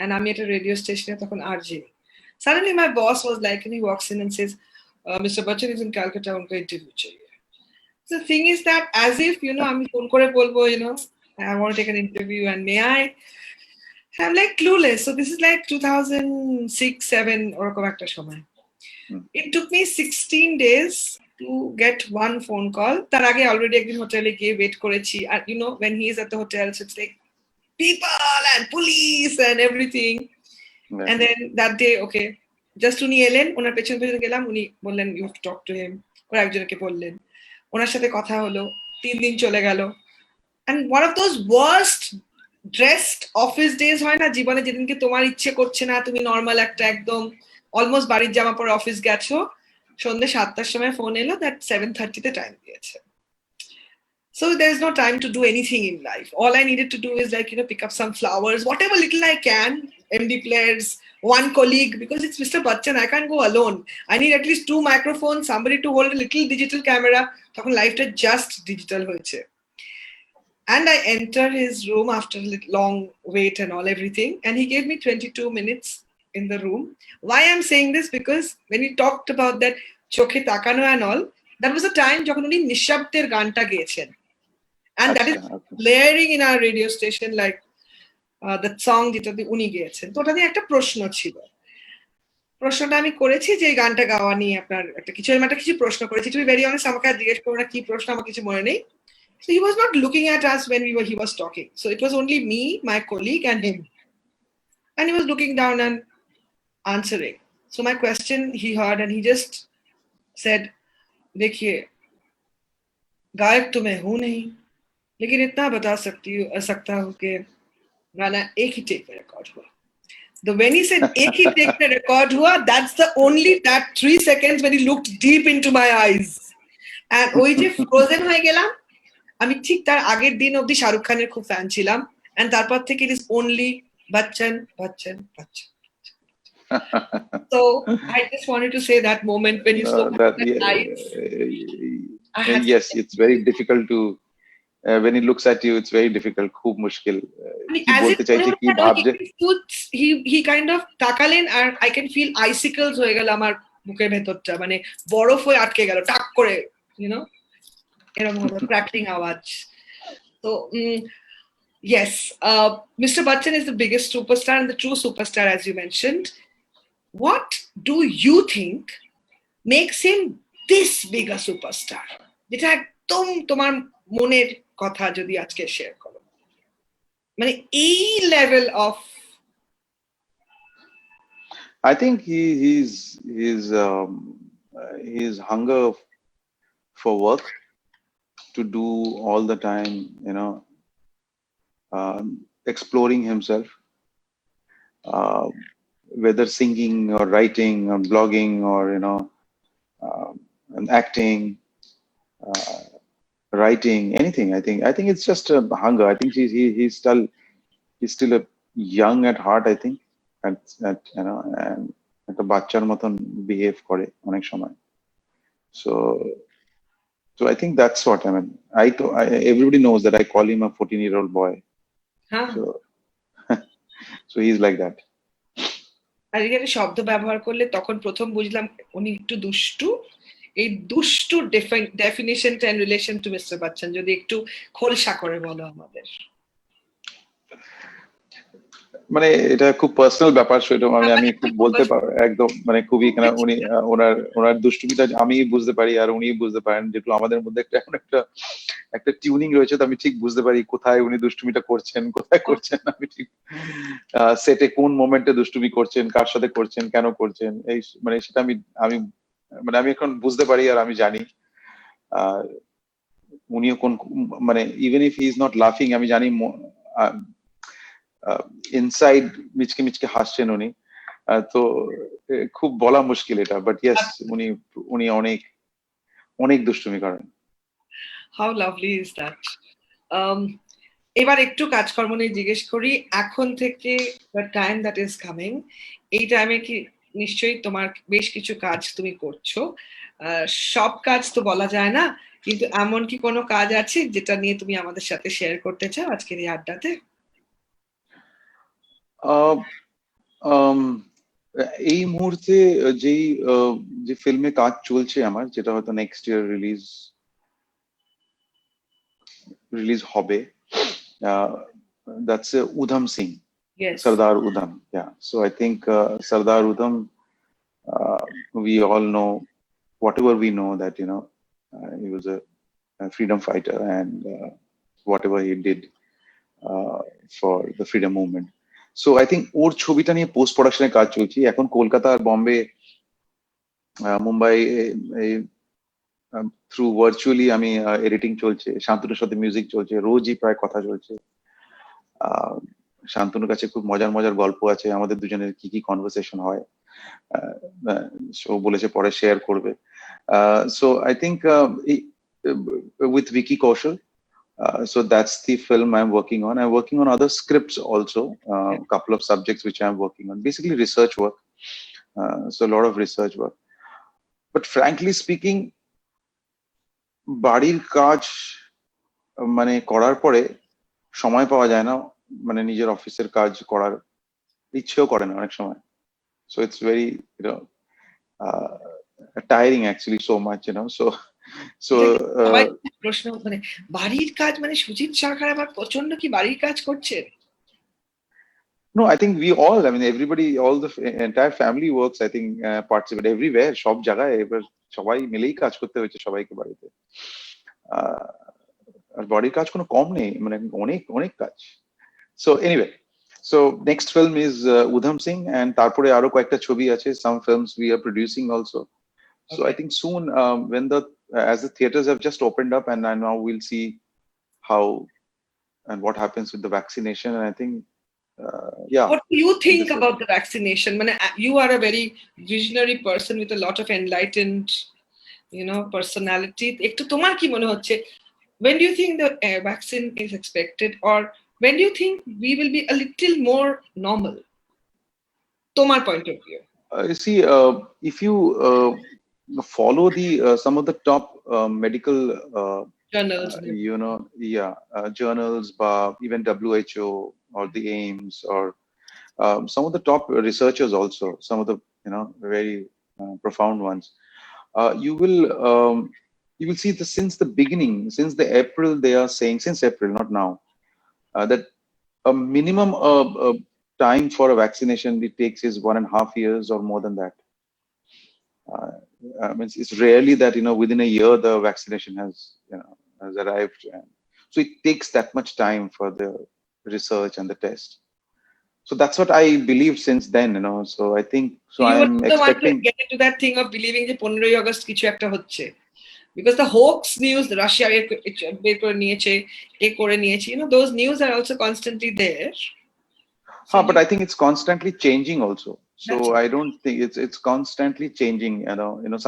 and আমি একটা রেডিও স্টেশনে তখন RJ. Suddenly my boss was like, and he walks in and says, Mr. Bachchan is in Calcutta, उनका interview चाहिए। The thing is that as if, you know, আমি phone করে বলবো, you know, I want to take an interview and may I? I'm like clueless. So this is like 2006-07 ওরকম একটা সময়। It took me 16 days to get one phone call. তার আগে already একদিন হোটেলে গিয়ে wait করেছি। And you know, when he is at the hotel, so it's like people and police and everything. Yeah. And then that day, okay, just উনি এলেন, ওনার পেছন পেছন গেলাম, উনি বললেন you have to talk to him. ওরা একজনকে বললেন, ওনার সাথে কথা হলো, 3 দিন চলে গেল। And one of those worst dressed office days হয় না জীবনে, যেদিনকে তোমার ইচ্ছে করছে না, তুমি নর্মাল একটা একদম অলমোস্ট বাড়ির জামা পরে অফিস গেছো, সন্ধ্যে 7টার সময় ফোন এলো দ্যাট 7:30 টাইম দিয়েছে। So there's no time to do anything in life. All I needed to do is like, you know, pick up some flowers, whatever little I can, MD players, one colleague, because it's Mr. Bachchan, I can't go alone. I need at least 2 microphones, somebody to hold a little digital camera. তখন লাইফটা just digital হয়েছে। And I enter his room after a long wait and all everything, and he gave me 22 minutes in the room. Why I'm saying this? Because when he talked about that chokhe takano and all, that was a time যখন উনি নিঃশব্দের গানটা গেয়েছেন, and that is layering in our radio station like the song যেটা উনি গেয়েছেন। তো ওটা নিয়ে একটা প্রশ্ন ছিল, প্রশ্নটা আমি করেছি যে এই গানটা গাওয়া নিয়ে আপনার একটা কিছু প্রশ্ন করেছি। টু বি ভেরি অনেস্ট, আমাকে আর জিজ্ঞেস করো না কি প্রশ্ন, আমার কিছু মনে নেই। So he was not looking at us when he was talking. So it was only me, my colleague, and him. And he was looking down and answering. So my question he heard and he just said, देखिए, गायक तो मैं हूं नहीं, लेकिन इतना बता सकता हूं कि गाना एक ही टेक में रिकॉर्ड हुआ। The when he said एक ही टेक में रिकॉर्ड हुआ, that's the only that 3 seconds when he looked deep into my eyes. And ওই যে frozen হয়ে গেলাম, আমি ঠিক তার আগের দিন অবধি শাহরুখ খানের খুব ফ্যান ছিলাম, and তারপর থেকে it is only Bachchan, Bachchan, Bachchan. So I just wanted to say that moment when you spoke about that eyes. Yes, it's very difficult to when he looks at you, it's very difficult, খুব মুশকিল কি বলতে চাইছে, কি ভাবছে। He kind of তাকালেন আর I can feel icicles হয়ে গেল আমার বুকের ভেতরটা, মানে বরফ হয়ে আটকে গেল টাক করে, you know, এরকম হলো ক্র্যাকিং আওয়াজ। So yes, Mr. Bachchan is the biggest superstar and the true superstar, as you mentioned. What do you think makes him this big a superstar? যেটা একদম তোমার মনের কথা যদি আজকে শেয়ার করো, মানে এই level of. I think his hunger for work, to do all the time, you know, exploring himself, whether singing or writing or blogging or, you know, acting, writing, anything. I think it's just a hunger. I think he's still a young at heart, I think, at you know, and একটা বাচ্চার মতন behave করে অনেক সময়। So I think that's what I mean. Everybody knows that I call him a 14-year-old boy. Huh. So he's like that. আর একটা শব্দ ব্যবহার করলে তখন প্রথম বুঝলাম উনি একটু দুষ্টু। এই দুষ্টু ডেফিনিশনটা ইন রিলেশন টু মিস্টার বাচ্চান যদি একটু খোলসা করে বলো আমাদের। মানে এটা খুব পার্সোনাল ব্যাপার, সেটা মানে আমি খুব বলতে পারবো একদম, মানে খুবই উনি ওনার দুষ্টুমিটা আমি বুঝতে পারি আর উনি বুঝতে পারেন, যেটু আমাদের মধ্যে একটা একটা টিউনিং রয়েছে, তো আমি ঠিক বুঝতে পারি কোথায় উনি দুষ্টুমিটা করছেন, কোথায় করছেন না। আমি ঠিক সেটে কোন মোমেন্টে দুষ্টুমি করছেন, কার সাথে করছেন, কেন করছেন, এই মানে সেটা আমি মানে আমি এখন বুঝতে পারি আর আমি জানি। আর উনিও কোন মানে even if he is not লাফিং, আমি জানি ইনসাইড মিচকে মিচকে হাসছেন উনি। তো খুব বলা মুশকিল এটা, বাট ইয়েস উনি উনি অনেক অনেক দুষ্টুমি করেন। How lovely is that. এবার একটু কাজকর্ম নিয়ে জিজ্ঞেস করি, এখন থেকে the time that is coming, এই টাইমে কি নিশ্চয়ই তোমার বেশ কিছু কাজ তুমি করছো, সব কাজ তো বলা যায় না, কিন্তু এমন কি কোনো কাজ আছে যেটা নিয়ে তুমি আমাদের সাথে শেয়ার করতে চাও আজকের এই আড্ডাতে? এই মুহূর্তে যেই যে ফিল্মে কাজ চলছে আমার, যেটা হয়তো নেক্সট ইয়ার রিলিজ হবে, that's Udham Singh, Yes. Sardar Udham. Yeah. So I think Sardar Udham, we all know, whatever we know, that he was a freedom fighter, and whatever he did for the freedom movement. So I think ওর ছবিটা নিয়ে post প্রোডাকশনের কাজ চলছে এখন কলকাতা আর Bombay, Mumbai, through virtually আমি editing চলছে, শান্তনুর সাথে music চলছে, রোজই প্রায় কথা চলছে। শান্তনুর কাছে খুব মজার মজার গল্প আছে, আমাদের দুজনের কি কি কনভারসেশন হয়, সো বলেছে পরে শেয়ার করবে। So I think with Vicky Kaushal, so that's the film I'm working on. I'm working on other scripts also, a couple of subjects which I'm working on, basically research work. So a lot of research work. But frankly speaking, বাড়ির কাজ মানে করার পরে সময় পাওয়া যায় না, মানে নিজের অফিসের কাজ করার ইচ্ছেও করে না অনেক সময়। So it's very tiring actually, so much, so প্রশ্ন, মানে বাড়ির কাজ মানে সুজিত সরকার আবার প্রচন্ড কি বাড়ির কাজ করছে? No, I think we all, I mean, everybody, all the entire family works, I think, participate everywhere, সব জায়গায় এবার সবাই মিলেই কাজ করতে হচ্ছে সবাইকে বাড়িতে। আর বাড়ির কাজ কোনো কম নেই, মানে অনেক অনেক কাজ। So anyway, so next film is Udham Singh, and তারপরে আরো কয়েকটা ছবি আছে, some films we are producing also. So I think soon, when as the theaters have just opened up, and now we'll see how and what happens with the vaccination, and I think yeah. What do you think about the vaccination? You are a very visionary person with a lot of enlightened, personality. একটু তোমার কি মনে হচ্ছে, when do you think the vaccine is expected, or when do you think we will be a little more normal? তোমার point of view. You see, if you follow the some of the top medical Journals, journals, even WHO or the AIMS, or some of the top researchers also, some of the very profound ones, you will see that since the beginning, since the April, they are saying, since April, not now, that a minimum time for a vaccination it takes is 1.5 years or more than that. I mean, it's rarely that within a year the vaccination has arrived, and so it takes that much time for the research and the test. So that's what I believe since then, so I think, so you I'm expecting to get into that thing of believing যে 15ই August কিছু একটা হচ্ছে, because the hoax news, the Russia বের করে নিয়েছে, এ করে নিয়েছে, those news are also constantly there. But I think it's constantly changing also. So I don't think it's constantly changing.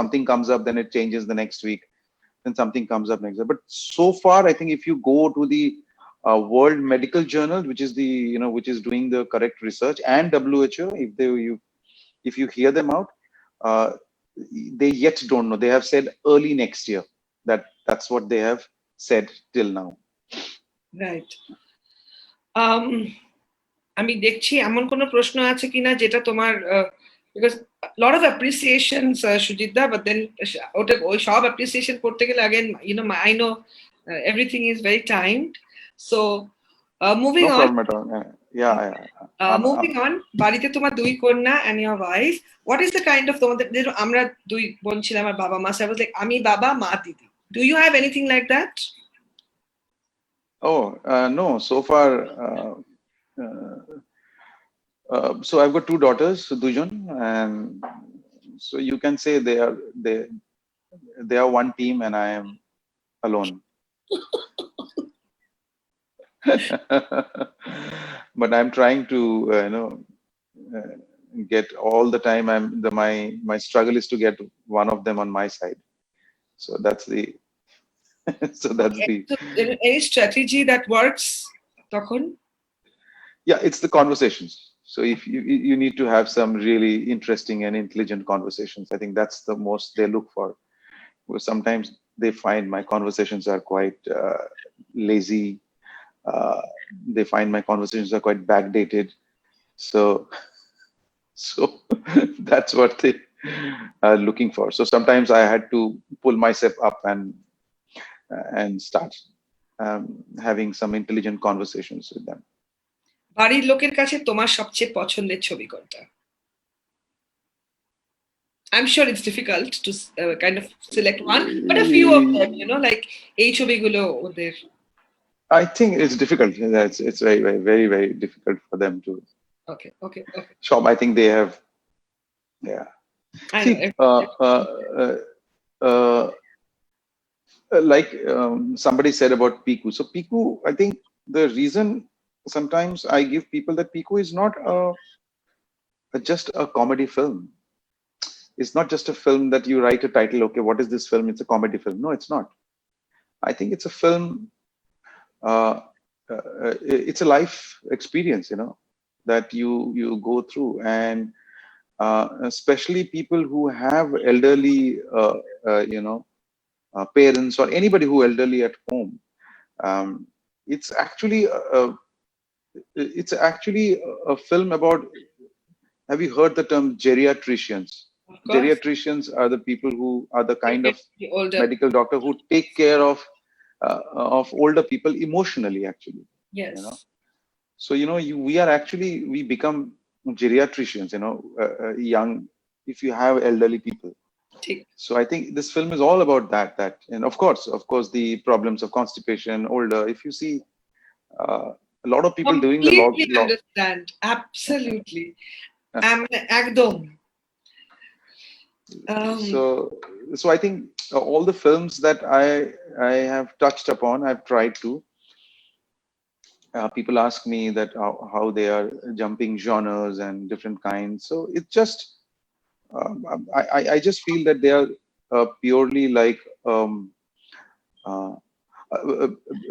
Something comes up, then it changes the next week, then something comes up next week. But so far, I think if you go to the World Medical Journal, which is the which is doing the correct research, and WHO, if you hear them out, they yet don't know. They have said early next year. That's what they have said till now. Right. আমি দেখছি এমন কোনো প্রশ্ন আছে কিনা যেটা তোমার, because lot of appreciations, Sujitda, but then ওটা ওই সব appreciation করতে গেলে again, I know everything is very timed, so moving no on. problem at all. yeah, Moving on, বাড়িতে তোমার দুই কন্যা and your wife. What is the kind of তোমাদের আমরা দুই বোন ছিলাম আমার বাবা মা, so I was like আমি বাবা মা দিদি. Do you have anything like that? oh no, so far so I've got two daughters, Dujon, and so you can say they are one team and I am alone. But I'm trying to uh, get all the time. My struggle is to get one of them on my side. So that's the so that's the So, any strategy that works তখন? yeah, it's the conversations. So if you need to have some really interesting and intelligent conversations, I think that's the most they look for. Because sometimes they find my conversations are quite lazy. They find my conversations are quite backdated. So that's what they are looking for. So sometimes I had to pull myself up and start having some intelligent conversations with them. বাড়ির লোকের কাছে তোমার সবচেয়ে পছন্দের ছবি কোনটা? I'm sure it's difficult to kind of select one, but a few of them, like এই ছবিগুলো ওদের. I think it's difficult. It's very, very, very, very difficult for them to. Okay. Shop. I think they have. Yeah. I See, know. Like somebody said about Piku. So Piku, I think the reason sometimes I give people that Piku is not just a comedy film. It's not just a film that you write a title. Okay, what is this film? It's a comedy film. No, it's not. I think it's a film. It's a life experience, that you go through, and especially people who have elderly, parents or anybody who elderly at home. It's actually a film about. Have you heard the term geriatricians? Geriatricians are the people who are the kind of medical doctor who take care of older people emotionally, actually. Yes. So we are actually, we become geriatricians, young, if you have elderly people. So I think this film is all about that, and of course the problems of constipation, older. If you see a lot of people doing the log. Understand, absolutely. Ekdom. So I think all the films that I have touched upon, I've tried to. People ask me that how they are jumping genres and different kinds. So it's just I just feel that they are purely like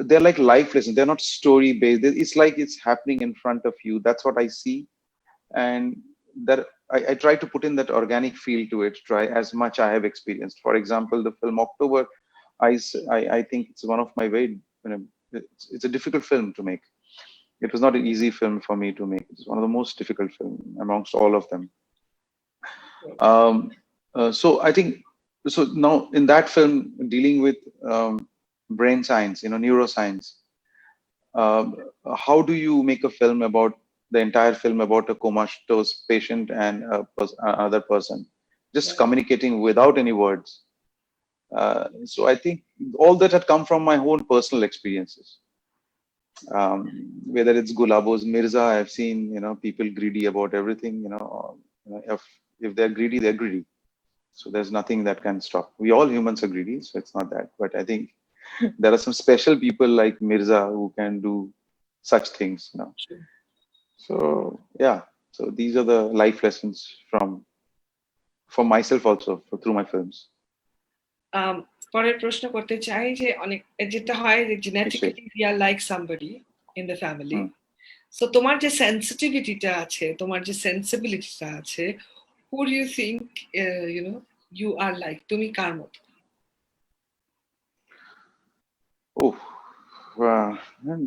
they're like life lessons. They're not story based. It's like it's happening in front of you. That's what I see, and that I try to put in that organic feel to it. Try as much I have experienced. For example, the film October, I think it's one of my very, it's a difficult film to make. It was not an easy film for me to make. It's one of the most difficult films amongst all of them. So I think, so now in that film, dealing with brain science, neuroscience, how do you make a film about the entire film about a comatose patient and another person, just communicating without any words? So I think all that had come from my own personal experiences. Whether it's Gulabo's Mirza, I've seen, people greedy about everything, if they're greedy, they're greedy. So there's nothing that can stop. We all humans are greedy, so it's not that. But I think there are some special people like Mirza who can do such things, So yeah, so these are the life lessons for myself also, through my films. পরের প্রশ্ন করতে চাই যে অনেক যেটা হয় যে genetically we are like somebody in the family. So তোমার যে সেনসিটিভিটিটা আছে, তোমার যে সেন্সিবিলিটিটা আছে, who do you think you are like? তুমি কার মতো? Oh,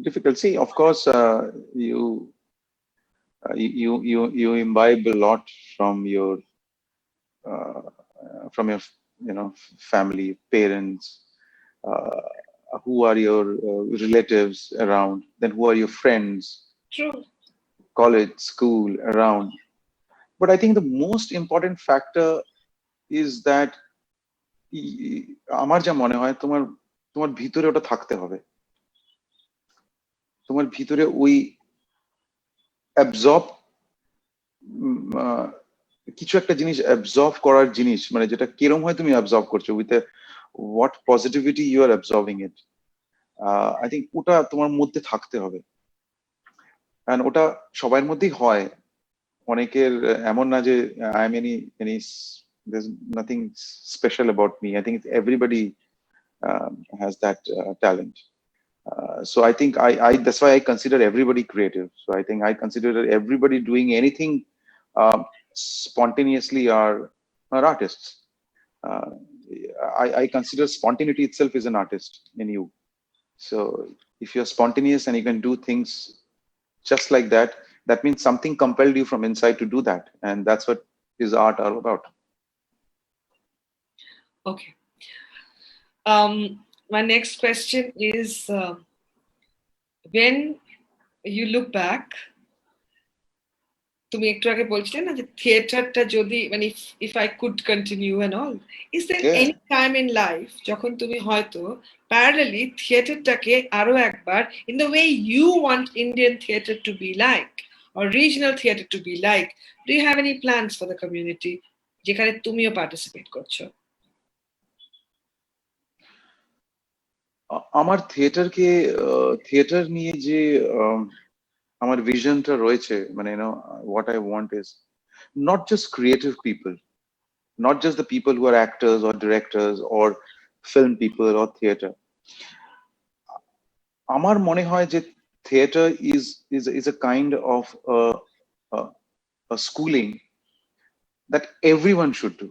difficult. See, of course, you imbibe a lot from your family, parents, who are your relatives around, then who are your friends. True. college, school, around. But I think the most important factor is that আমার যা মনে হয় তোমার তোমার ভিতরে ওটা থাকতে হবে, তোমার ভিতরে ওই অ্যাবজর্ব কিছু একটা জিনিস অ্যাবজর্ব করার জিনিস, মানে যেটা কিরম হয় তুমি অ্যাবজর্ব করছো, with what positivity you are absorbing it, I think ওটা তোমার মধ্যে থাকতে হবে। এন্ড ওটা সবার মধ্যেই হয়, অনেকের এমন না যে I am any there's nothing special about me. I think everybody has that talent. So I think I that's why I consider everybody creative. So I think I consider everybody doing anything spontaneously are artists. Uh, I consider spontaneity itself is an artist in you. So if you're spontaneous and you can do things just like that, that means something compelled you from inside to do that, and that's what is art all about. Okay. My next question is, when you look back, তুমি একটু আগে বলছিলে না যে থিয়েটারটা যদি মানে if I could continue and all, is there any time in life যখন তুমি হয়তো parallelly থিয়েটারটাকে আরো একবার in the way you want Indian theatre to be like or regional theatre to be like, do you have any plans for the community যেখানে তুমিও participate করছো? আমার theatre নিয়ে যে আমার ভিশনটা রয়েছে, মানে what I want is not just creative people, not just the people who are actors or directors or film people or theater. আমার মনে হয় যে theater is a kind of a schooling that everyone should do,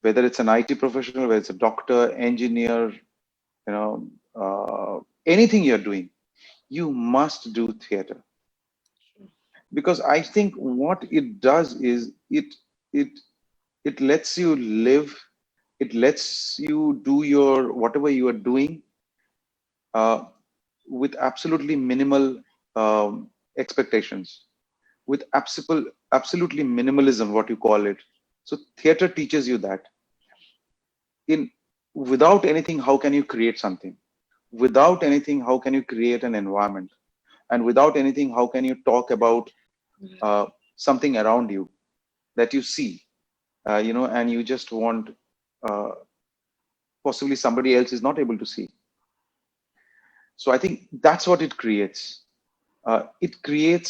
whether it's an IT professional, whether it's a doctor, engineer, anything you're doing, you must do theater. Because I think what it does is it lets you live, it lets you do your whatever you are doing with absolutely minimal expectations, with absolutely minimalism, what you call it. So theater teaches you that without anything, how can you create something? Without anything, how can you create an environment? And without anything, how can you talk about something around you that you see, and you just want possibly somebody else is not able to see. So I think that's what it creates. It creates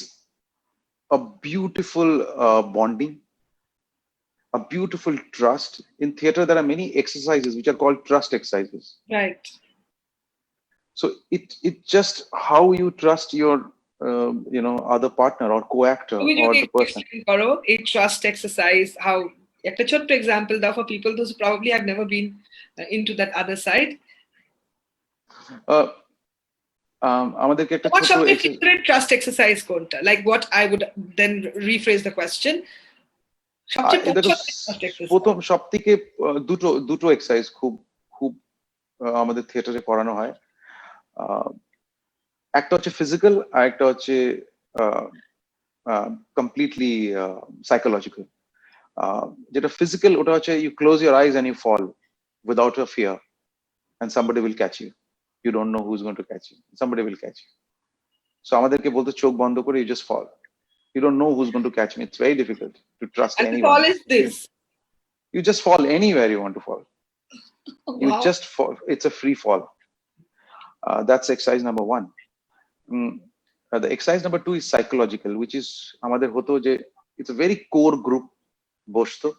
a beautiful bonding, a beautiful trust. In theater, there are many exercises which are called trust exercises. Right. So it just how you trust your other partner or co-actor or the person. করো এই trust exercise, how একটা ছোট্ট example দাও for people who probably have never been into that other side. আমাদেরকে একটা ছোট favourite trust exercise কোনটা? Like what I would then rephrase the question. প্রথম সবথেকে দুটো এক্সারসাইজ খুব আমাদের থিয়েটারে করানো হয়। একটা হচ্ছে ফিজিক্যাল, আর একটা হচ্ছে কমপ্লিটলি সাইকোলজিক্যাল। যেটা ফিজিক্যাল, ওটা হচ্ছে you close your eyes and you fall without a fear and somebody will catch you. You don't know who's going to catch you. Somebody will catch you. So আমাদেরকে বলতে চোখ বন্ধ করে you just fall. You don't know who's going to catch me. It's very difficult to trust anyone. And the fall is this. You just fall anywhere you want to fall. Wow. You just fall. It's a free fall. That's exercise number 1. The exercise number 2 is psychological, which is আমাদের হতো যে it's a very core group বসতো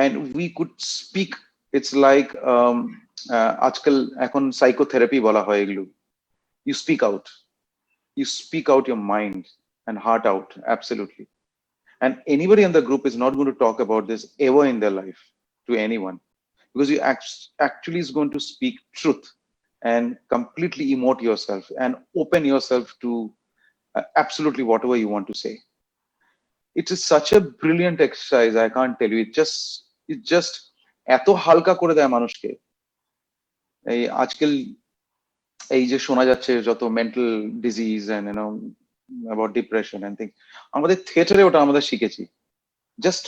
and we could speak. It's like আজকাল এখন psychotherapy বলা হয় এগুলো। You speak out your mind and heart out, absolutely. And anybody in the group is not going to talk about this ever in their life to anyone, because you actually is going to speak truth and completely emote yourself and open yourself to absolutely whatever you want to say. It is such a brilliant exercise, I can't tell you. It just এত হালকা করে দেয় মানুষকে। এই আজকাল এই যে শোনা যাচ্ছে যত mental disease and about depression and things, আমাদের থিয়েটারে ওটা আমরা শিখেছি, just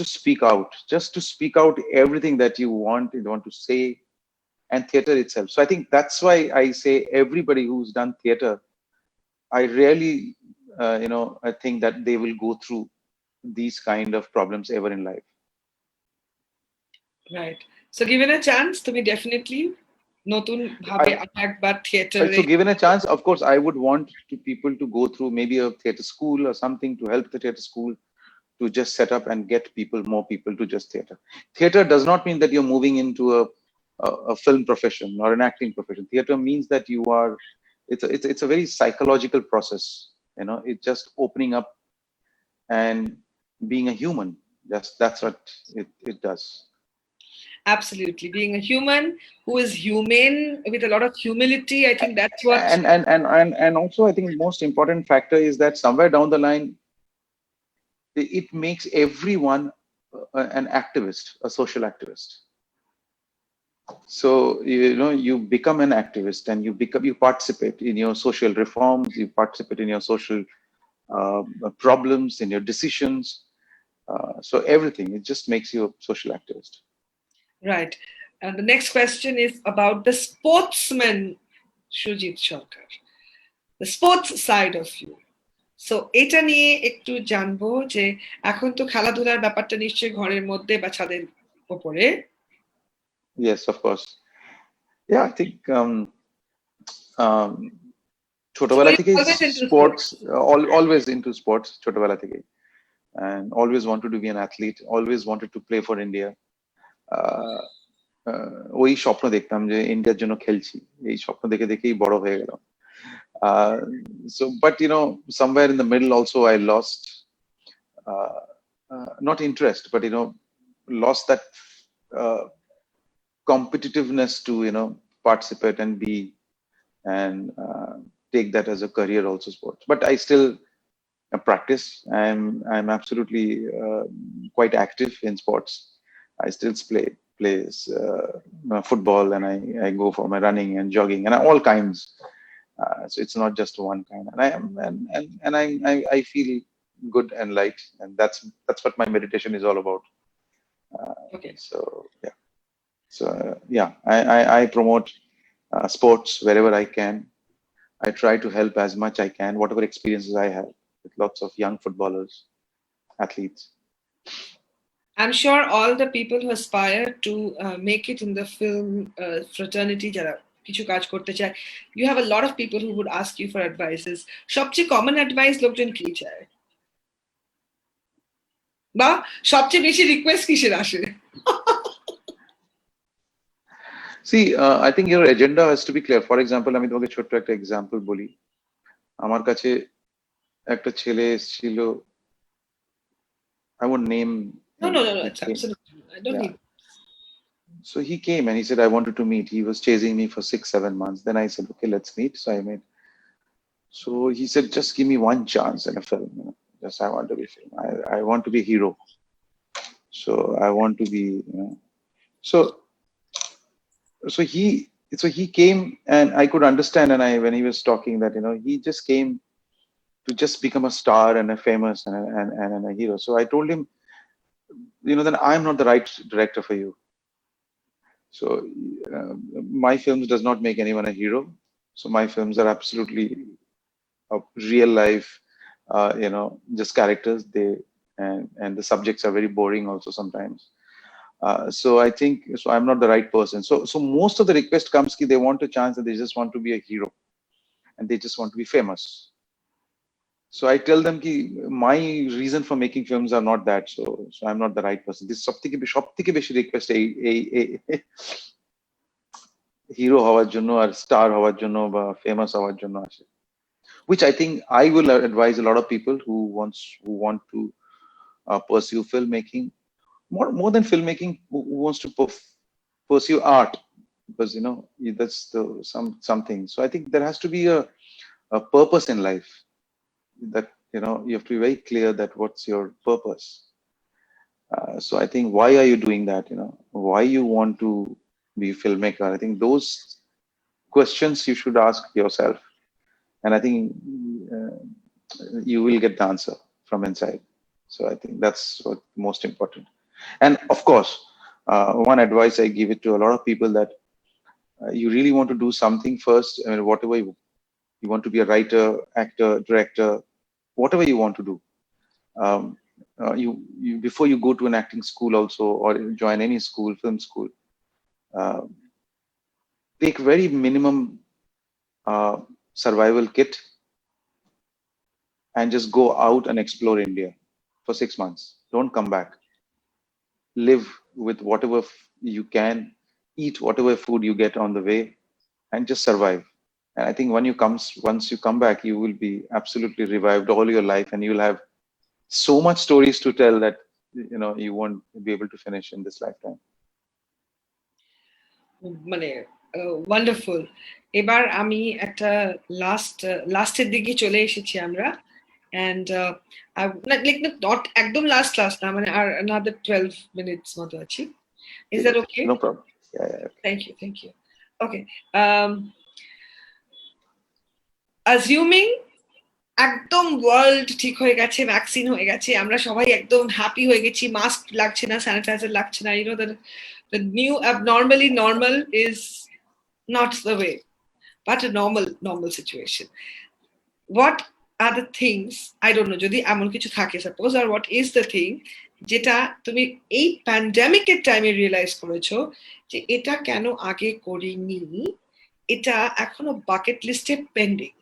to speak out everything that you want to say, and theater itself. So I think that's why I say everybody who's done theater, I really I think that they will go through these kind of problems ever in life. Right. So given a chance, to be definitely নতুন ভাবে একবার থিয়েটারে So given a chance, of course, I would want people to go through maybe a theater school or something to help the theater school to just set up and get more people to just theater. Theater does not mean that you're moving into a film profession or an acting profession. Theater means that you are, it's a very psychological process. It's just opening up and being a human. That's what it does. Absolutely, being a human who is humane with a lot of humility. I think that's what. And also, I think most important factor is that somewhere down the line, it makes everyone an activist, a social activist. So you become an activist, and you participate in your social reforms, you participate in your social problems, in your decisions. So everything, it just makes you a social activist. Right. And the next question is about the sportsman, Shujit Sharkar, the sports side of you. So এটা নিয়ে একটু জানবো যে এখন তো খেলাধুলার ব্যাপারটা নিশ্চয়ই ঘরের মধ্যে বা ছাদের উপরে. Yes, of course. Yeah, I think ছোটবেলা থেকে sports, always into sports ছোটবেলা থেকে, and always wanted to be an athlete, always wanted to play for India. ওই স্বপ্ন দেখতাম যে ইন্ডিয়ার জন্য খেলছি, এই স্বপ্ন দেখে দেখেই বড় হয়ে গেলাম. So but somewhere in the middle also I lost not interest, but lost that competitiveness to participate and be and take that as a career also, sports. But I still practice. I'm absolutely quite active in sports. I still plays football, and I go for my running and jogging and all kinds. So it's not just one kind, and I am and I feel good and light, and that's what my meditation is all about. Okay. So yeah, I promote sports wherever I can. I try to help as much I can, whatever experiences I have with lots of young footballers, athletes. I'm sure all the people who aspire to make it in the film fraternity, যারা কিছু কাজ করতে চায়, you have a lot of people who would ask you for advices. সবচেয়ে common advice লোকজন কি চায়, বা সবচেয়ে বেশি রিকোয়েস্ট কিসের আসে? See, I think your agenda has to be clear. For example, আমি তোমাকে ছোট্ট একটা এক্সাম্পল বলি. আমার কাছে একটা ছেলে এসেছিল, I won't name. No, it's absolutely. I don't need. So he came and he said, I wanted to meet. He was chasing me for 6-7 months. Then I said, okay, let's meet. So I met. So he said, just give me one chance in a film. Just I want to be film. I want to be a hero. So I want to be. So he came, and I could understand. And when he was talking that he just came to just become a star and a famous and a hero. So I told him, then I'm not the right director for you. So my films does not make anyone a hero. So my films are absolutely real life, just characters. And the subjects are very boring also sometimes. So I think I'm not the right person. So most of the request comes ki they want a chance and they just want to be a hero, and they just want to be famous. So I tell them ki my reason for making films are not that. So I'm not the right person. This সবথেকে বেশি request এই hero হওয়ার জন্য আর star হওয়ার জন্য বা famous হওয়ার জন্য আসে, which I think I will advise a lot of people who want to pursue filmmaking, more than filmmaking, who wants to pursue art, because that's something. So I think there has to be a purpose in life, that you have to be very clear that what's your purpose. So I think, why are you doing that? Why you want to be a filmmaker? I think those questions you should ask yourself, and I think uh, you will get the answer from inside. So I think that's what most important. And of course, one advice I give it to a lot of people, that you really want to do something first. I mean, whatever you want to be a writer, actor, director, whatever you want to do. Um, you before you go to an acting school also, or join any school, film school, uh, take very minimum uh, survival kit and just go out and explore India for 6 months. Don't come back. Live with whatever you can, eat whatever food you get on the way, and just survive. And I think once you come back, you will be absolutely revived all your life, and you'll have so much stories to tell that you won't be able to finish in this lifetime. মানে wonderful. এবার আমি একটা লাস্টের দিকে চলে এসেছি আমরা, and like not একদম লাস্ট না, মানে আর another 12 minutes মতো আছি। Is that okay? No problem. Yeah. Thank you. Okay. Assuming একদম ওয়ার্ল্ড ঠিক হয়ে গেছে, ভ্যাকসিন হয়ে গেছে, আমরা সবাই একদম হ্যাপি হয়ে গেছি, মাস্ক লাগছে না, স্যানিটাইজার লাগছে না, the new abnormally normal is not the way, but a normal situation. What are the things, I don't know, যদি এমন কিছু থাকে suppose, or what is the thing যেটা তুমি এই প্যান্ডেমিকের টাইমে রিয়েলাইজ করেছো যে এটা কেন আগে করিনি, এটা এখনো বাকেট লিস্টে পেন্ডিং?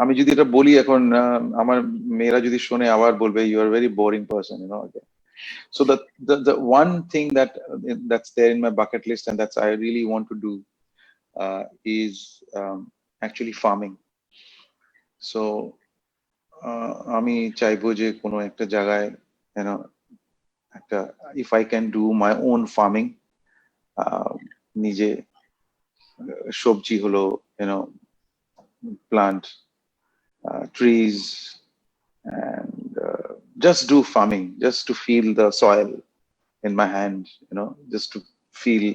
আমি যদি এটা বলি এখন, আমার মেয়েরা যদি শুনে আবার বলবে you are a very boring person, okay. So the one thing that's there in my bucket list, and that's I really want to do, is actually farming. So আমি চাইবো যে কোনো একটা জায়গায়, একটা if I can do my own farming, নিজে সবজি হলো, plant trees, and just do farming, just to feel the soil in my hand, just to feel,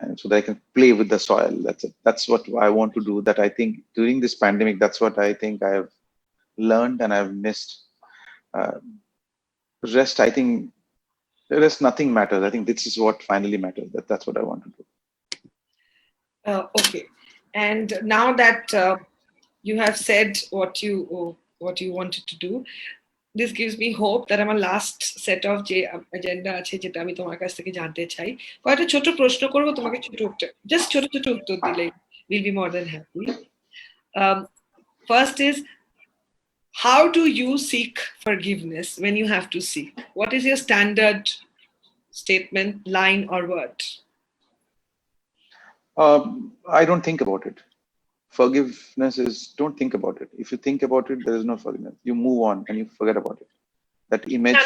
and so that I can play with the soil. That's it. That's what I want to do. That I think during this pandemic, that's what I think I have learned and I've missed. Rest, I think the rest, nothing matters. I think this is what finally matters. That's what I want to do. Okay. And now that you have said what you wanted to do, this gives me hope that আমার last set of যে agenda আছে যেটা আমি তোমার কাছ থেকে জানতে চাই, কয়েকটা ছোট প্রশ্ন করবো তোমাকে, ছোট উত্তর দিলে we'll be more than happy. First is, how do you seek forgiveness when you have to seek? What is your standard statement, line, or word? I don't think about it. Forgiveness is, don't think about it. If you think about it, there is no forgiveness. You move on and you forget about it. That image.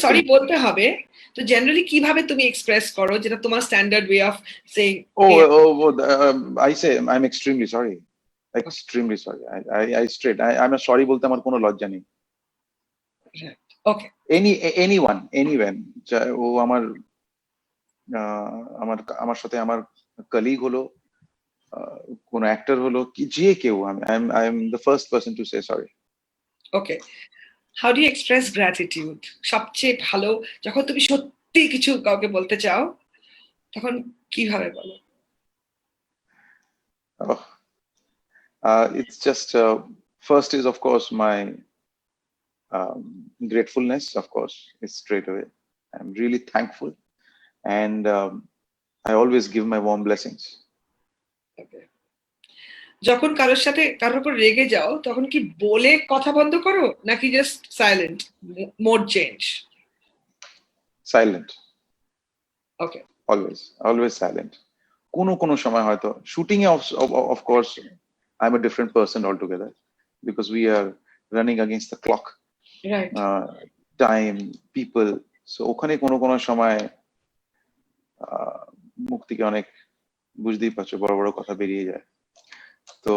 Sorry বলতে হবে তো generally কিভাবে তুমি express করো, যেটা তোমার standard way of saying? I say I'm extremely sorry. Extremely sorry. I straight. I'm a sorry বলতে আমার কোনো লজ্জা নেই। Okay. Anyone, ও আমার সাথে আমার কলিগ হলো, কোন অ্যাক্টর হলো, কি যে কেউ, I am the first person to say sorry. Okay. How do you express gratitude? সবচেয়ে ভালো যখন তুমি সত্যি কিছু কাউকে বলতে চাও তখন কিভাবে বলো? It's just first is of course my gratefulness. Of course, it's straight away. I'm really thankful, and I always give my warm blessings. Okay. যখন কারোর উপর রেগে যাও তখন কি বলে কথা বন্ধ করো নাকি just silent mode change? Silent. Okay. Always silent. কোনো সময় হয়তো shooting A of course I'm a different person altogether, because we are running against the clock. Right. Time, people. So ওখানে কোনো সময় মুখ থেকে অনেক বুঝতেই পারছো বড় কথা বেরিয়ে যায়। তো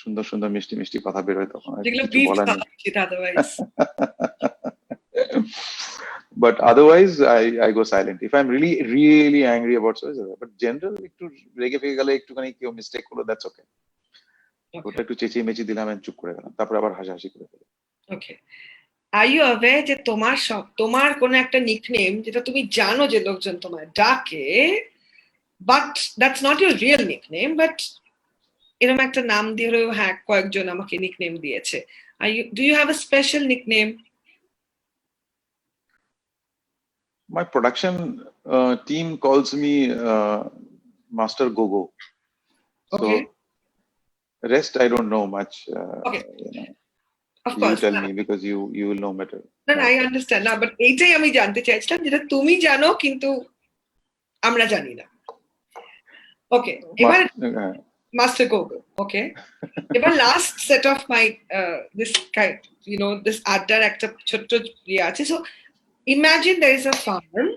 সুন্দর সুন্দর মিষ্টি মিষ্টি কথা বেরোয় তখন আর যেগুলো কিছু বিফ বলার নেই। Otherwise. But otherwise, I go silent. If I'm really, really angry about something, but general, একটু রেগে ফেগে গেলে একটুখানি কেউ মিস্টেক করলো, that's okay. ওটা একটু চেঁচিয়ে মেচিয়ে দিলাম and চুপ করে গেলাম, তারপরে আবার হাসাহাসি করে ফেলি। ওকে, আর ইউ অ্যাওয়্যার যে তোমার কোনো একটা নিকনেম যেটা তুমি জানো যে লোকজন তোমায় ডাকে, but that's not your real nickname, but এরকম একটা নাম দিয়ে হলেও হ্যাঁ কয়েকজন আমাকে নিকনেম দিয়েছে। Do you have a special nickname? My production team calls me Master Gogo. Okay. So rest I don't know much. Okay. Of You course. tell me because you will know better. না না, I understand না, but এইটাই আমি জানতে চাইছিলাম যেটা তুমি জানো কিন্তু আমরা জানি না। ওকে, এবার মাস্টার গোগো। ওকে, এবার last set of my this kind this আড্ডার একটা ছোট্ট ইয়ে আছে। So imagine there is a farm,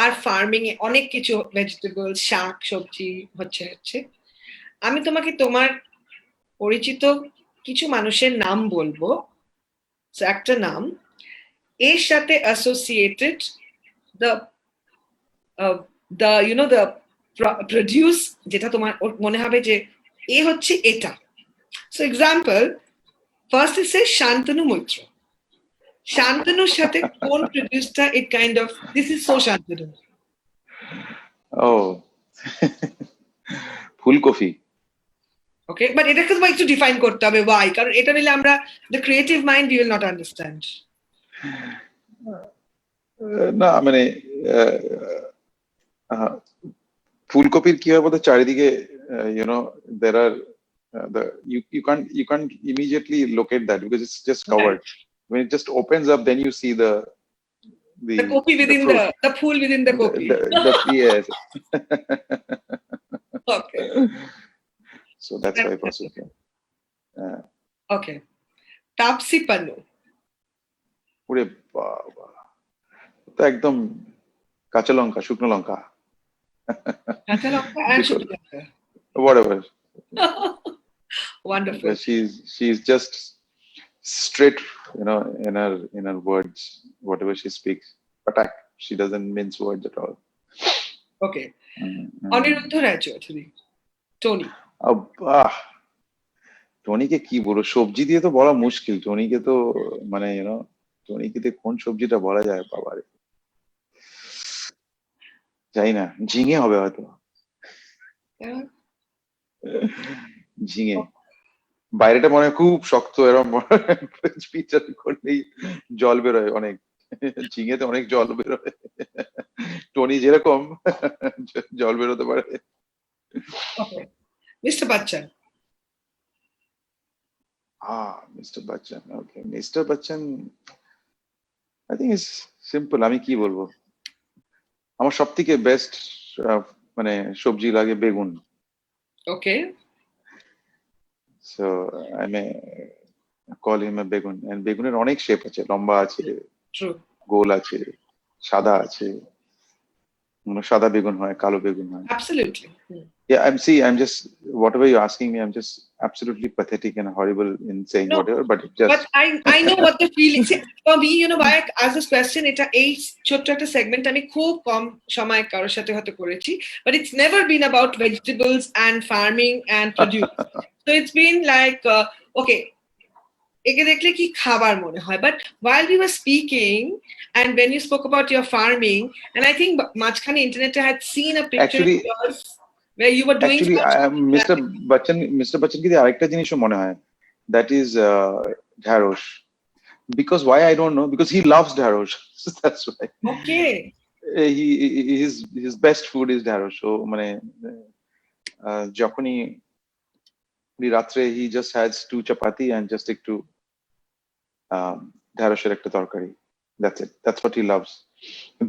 আর ফার্মিং এ অনেক কিছু ভেজিটেবল, শাক সবজি হচ্ছে। আমি তোমাকে তোমার পরিচিত কিছু মানুষের নাম বলবো, একটা নাম, এর সাথে অ্যাসোসিয়েটেড দ্য প্রডিউস, যেটা তোমার মনে হবে যে এ হচ্ছে এটা। So example, first is a Shantanu Moitra. শান্তনুর সাথে কোন প্রডিউসটা it kind of this is so Shantanu? Oh, ফুলকপি। ওকে, বাট এটাকে তোমার একটু ডিফাইন করতে হবে ওয়াই, কারণ এটা নিলে আমরা the creative mind will not understand. না মানে ফুলকপির কি হয় বলতে চারিদিকে there are you can't immediately locate that because it's just covered. When it just opens up, then you see the kopi within the pool within the kopi. Yes. Okay. So that's why possible. Okay. Tapsi Pannu. ওরে বাবা, তো একদম কাঁচা লঙ্কা, শুকনো লঙ্কা। কাঁচা লঙ্কা and শুকনো লঙ্কা। Whatever. Wonderful. She's just straight, in her words, whatever she speaks. Attack. She doesn't mince words at all. Okay. Aniruddha Rai Chaudhary. Tony. টনিকে কি বলবো, সবজি দিয়ে তো বলা মুশকিল। টনিকে তো মানে টনিকে কোন সবজিটা বলা যায় বাবারে, জানি না। ঝিঙে হবে হয়তো। ঝিঙে। বাইরেটা মনে হয় খুব শক্ত, এরকম করলেই জল বেরোয় অনেক। ঝিঙেতে অনেক জল বেরোয়। টনি যেরকম জল বেরোতে পারে। Mister Bachchan. Mr. Bachchan. Okay, Mr. Bachchan, I think it's simple. আমি কি বলবো, আমার সব থেকে বেস্ট মানে সবজি লাগে বেগুন। Okay. So I may call him a বেগুন। and বেগুনের অনেক শেপ আছে, লম্বা আছে, গোল আছে, সাদা আছে, সাদা বেগুন হয়, কালো বেগুন হয়। Absolutely. Yeah, I'm just, whatever you're asking me, I'm just absolutely pathetic and horrible in saying whatever, but it just. But I know what the feeling. For me, why I ask this question, এটা এই ছোট্ট একটা segment আমি খুব কম সময় কারোর সাথে হয়তো করেছি, but it's never been about vegetables and farming and produce. So it's been like, okay, একে দেখলে কি খাবার মনে হয়, but while we were speaking and when you spoke about your farming, and I think মাঝখানে internet had seen a picture of yours where you were doing Mr. Bachchan কি আরেকটা জিনিসও মনে হয়, that is ঢ্যাঁড়স, because why I don't know, because he loves ঢ্যাঁড়স. That's why. Okay. His best food is ঢ্যাঁড়স. So মানে যখনই রাত্রে he just has 2 chapati and just একটু ঢ্যাঁড়সের একটা তরকারি, that's it, that's what he loves.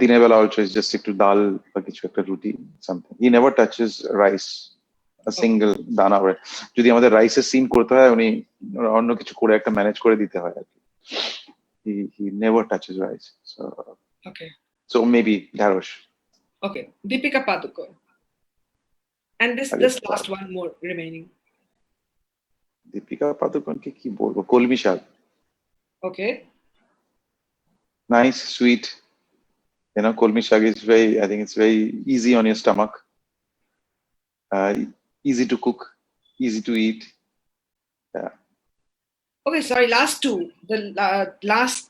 দিনের বেলা also is just একটু ডাল বা কিছু একটা রুটি, something. He never touches rice a single দানা। যদি আমাদের রাইসের সিন করতে হয়, উনি অন্য কিছু করে একটা ম্যানেজ করে দিতে হয় আর কি। He never touches rice. So maybe ঢ্যাঁড়স। Okay, Deepika Padukone. And this last one more remaining. Deepika পাদুকোনকে কি বলবো, কলমি শাক, Okay. nice, sweet. Kolmi shag is I think it's very easy on your stomach, easy to cook, easy to eat. Yeah. Okay, sorry, last two. The last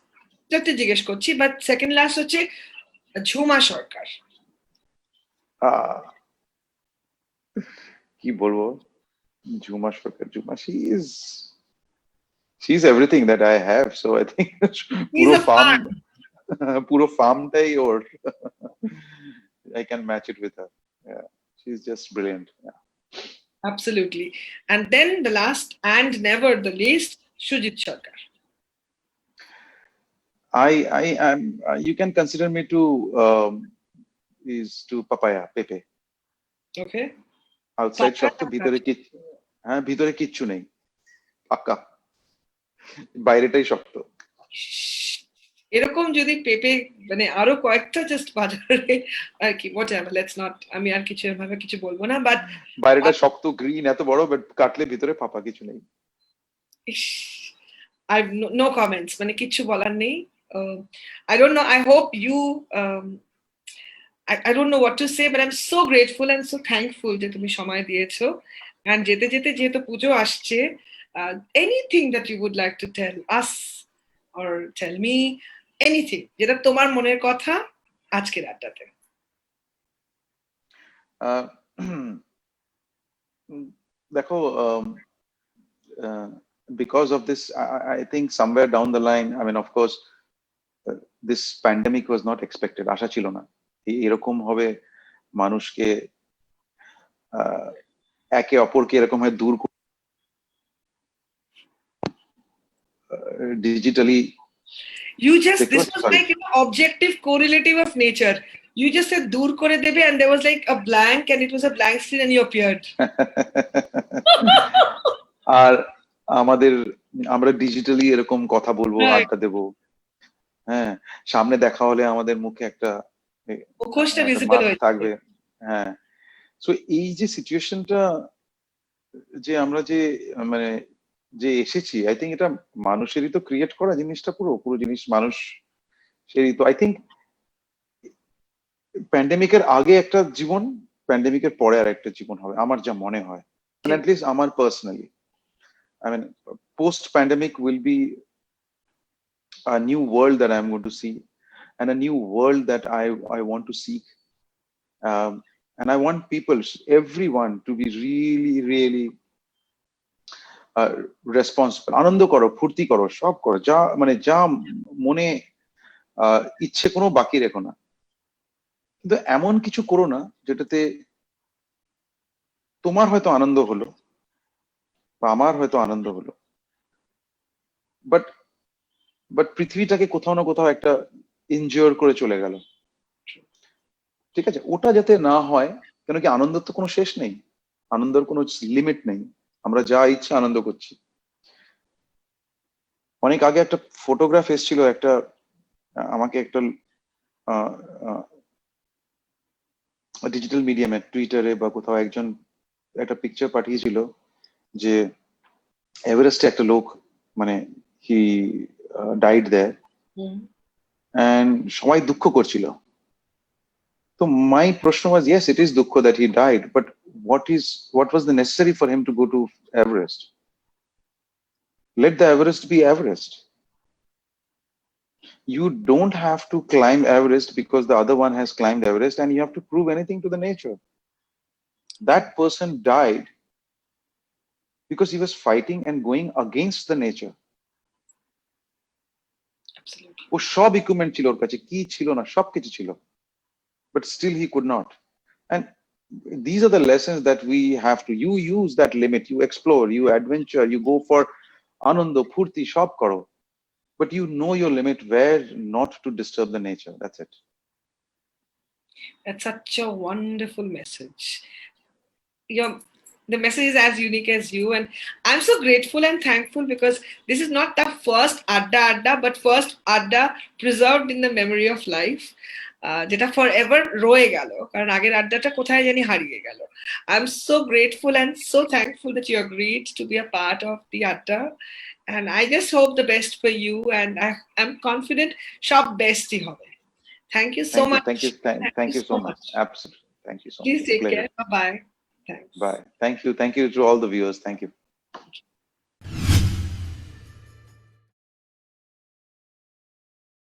টাতে জিজ্ঞেস করছি, but second last হচ্ছে ঝুমা সরকার. আহ, কি বলবো, ঝুমা সরকার, she's everything that I have, so I think He's a fan. পুরো ফার্মটাই ওর. I can match it with her. Yeah, she's just brilliant. Yeah. Absolutely. And then the last and never the least, Shujit Sarkar. I am. You can consider me to papaya, pepe. Okay. Outside শক্ত, ভিতরে কিচ্ছু নেই, পাক্কা, বাইরেটাই শক্ত। এরকম যদি পেপে মানে আরো কয়েকটা জাস্ট বাজারে আর কি, whatever, let's not, আমি আর কিছু এভাবে কিছু বলবো না, বাট বাইরেটা শক্ত গ্রিন এত বড়, বাট কাটলে ভিতরে ফাঁপা, কিছু নেই। I've no comments, মানে কিছু বলার নেই. I don't know, I hope you I don't know what to say, but I'm so grateful and so thankful যে তুমি সময় দিয়েছো. And যেতে যেতে যেহেতু পুজো আসছে, anything that you would like to tell us or tell me, anything যেটা তোমার মনের কথা আজকের আড্ডাতে. দেখো, because of this, I think somewhere down the line, I mean, of course, this pandemic was not expected. আশা ছিল না এরকম হবে, মানুষকে একে অপরকে এরকম হয় দূর digitally. This was like objective correlative of nature. You just said dur kore debe, and there was like a blank, and it was a blank screen, and you appeared. আর আমরা ডিজিটালি এরকম কথা বলবো, আড্ডা দেবো, হ্যাঁ, সামনে দেখা হলে আমাদের মুখে একটা মুখোশটা ভিজিবল থাকবে। হ্যাঁ, সো এই যে সিচুয়েশনটা যে আমরা যে মানে যে এসেছি, আই থিঙ্ক এটা মানুষেরই তো ক্রিয়েট করা জিনিসটা, পুরো জিনিস মানুষ সেই তো। আই থিঙ্ক প্যান্ডেমিকের আগে একটা জীবন, প্যান্ডেমিকের পরে আর একটা জীবন হবে, আমার যা মনে হয়, at least আমার personally. I mean, post-pandemic will be a new world that I'm going to see, and a new world that I want to seek. And I want people, everyone, to be really, really responsible. আনন্দ করো, ফুর্তি করো, সব করো, যা মনে ইচ্ছে কোনো বাকি রেখো না, কিন্তু এমন কিছু করো না যেটাতে তোমার হয়তো আনন্দ হলো বা আমার হয়তো আনন্দ হলো, বাট পৃথিবীটাকে কোথাও না কোথাও একটা ইনজিওর করে চলে গেল। ঠিক আছে, ওটা যাতে না হয়, কেন কি আনন্দের তো কোনো শেষ নেই, আনন্দের কোনো লিমিট নেই, আমরা যা ইচ্ছা আনন্দ করছি। অনেক আগে একটা ফটোগ্রাফ এসেছিল, আমাকে একটা ডিজিটাল মিডিয়ামে, টুইটারে বা কোথাও একজন একটা পিকচার পাঠিয়েছিল যে এভারেস্টে একটা লোক, মানে হি ডাইড দেয়ার, এন্ড সবাই দুঃখ করছিল। তো মাই প্রশ্ন ওয়াজ, ইয়েস ইট ইজ দুঃখ that he died, but what was the necessary for him to go to Everest? Let the Everest be Everest. You don't have to climb Everest because the other one has climbed Everest and you have to prove anything to the nature. That person died because he was fighting and going against the nature. Absolutely. ও সব equipment ছিল ওর কাছে, কি ছিল না, সবকিছু ছিল, but still he could not. And these are the lessons that we have to, you use that limit, you explore, you adventure, you go for anando, phurti, সব করো, but you know your limit, where not to disturb the nature. That's it. That's such a wonderful message. The message is as unique as you, and I'm so grateful and thankful because this is not the first adda, but first adda preserved in the memory of life. যেটা forever রয়ে গেল, কারণ আগের আড্ডাটা কোথায় জানি হারিয়ে গেল। I am so grateful and so thankful that you agreed to be a part of the আড্ডা, and I just hope the best for you, and I am confident সব বেস্টই হবে। Thank you so much. Thank you so much. Absolutely. Thank you so much. Please take Pleasure. care. Bye bye. Thanks. Bye. Thank you to all the viewers. Thank you.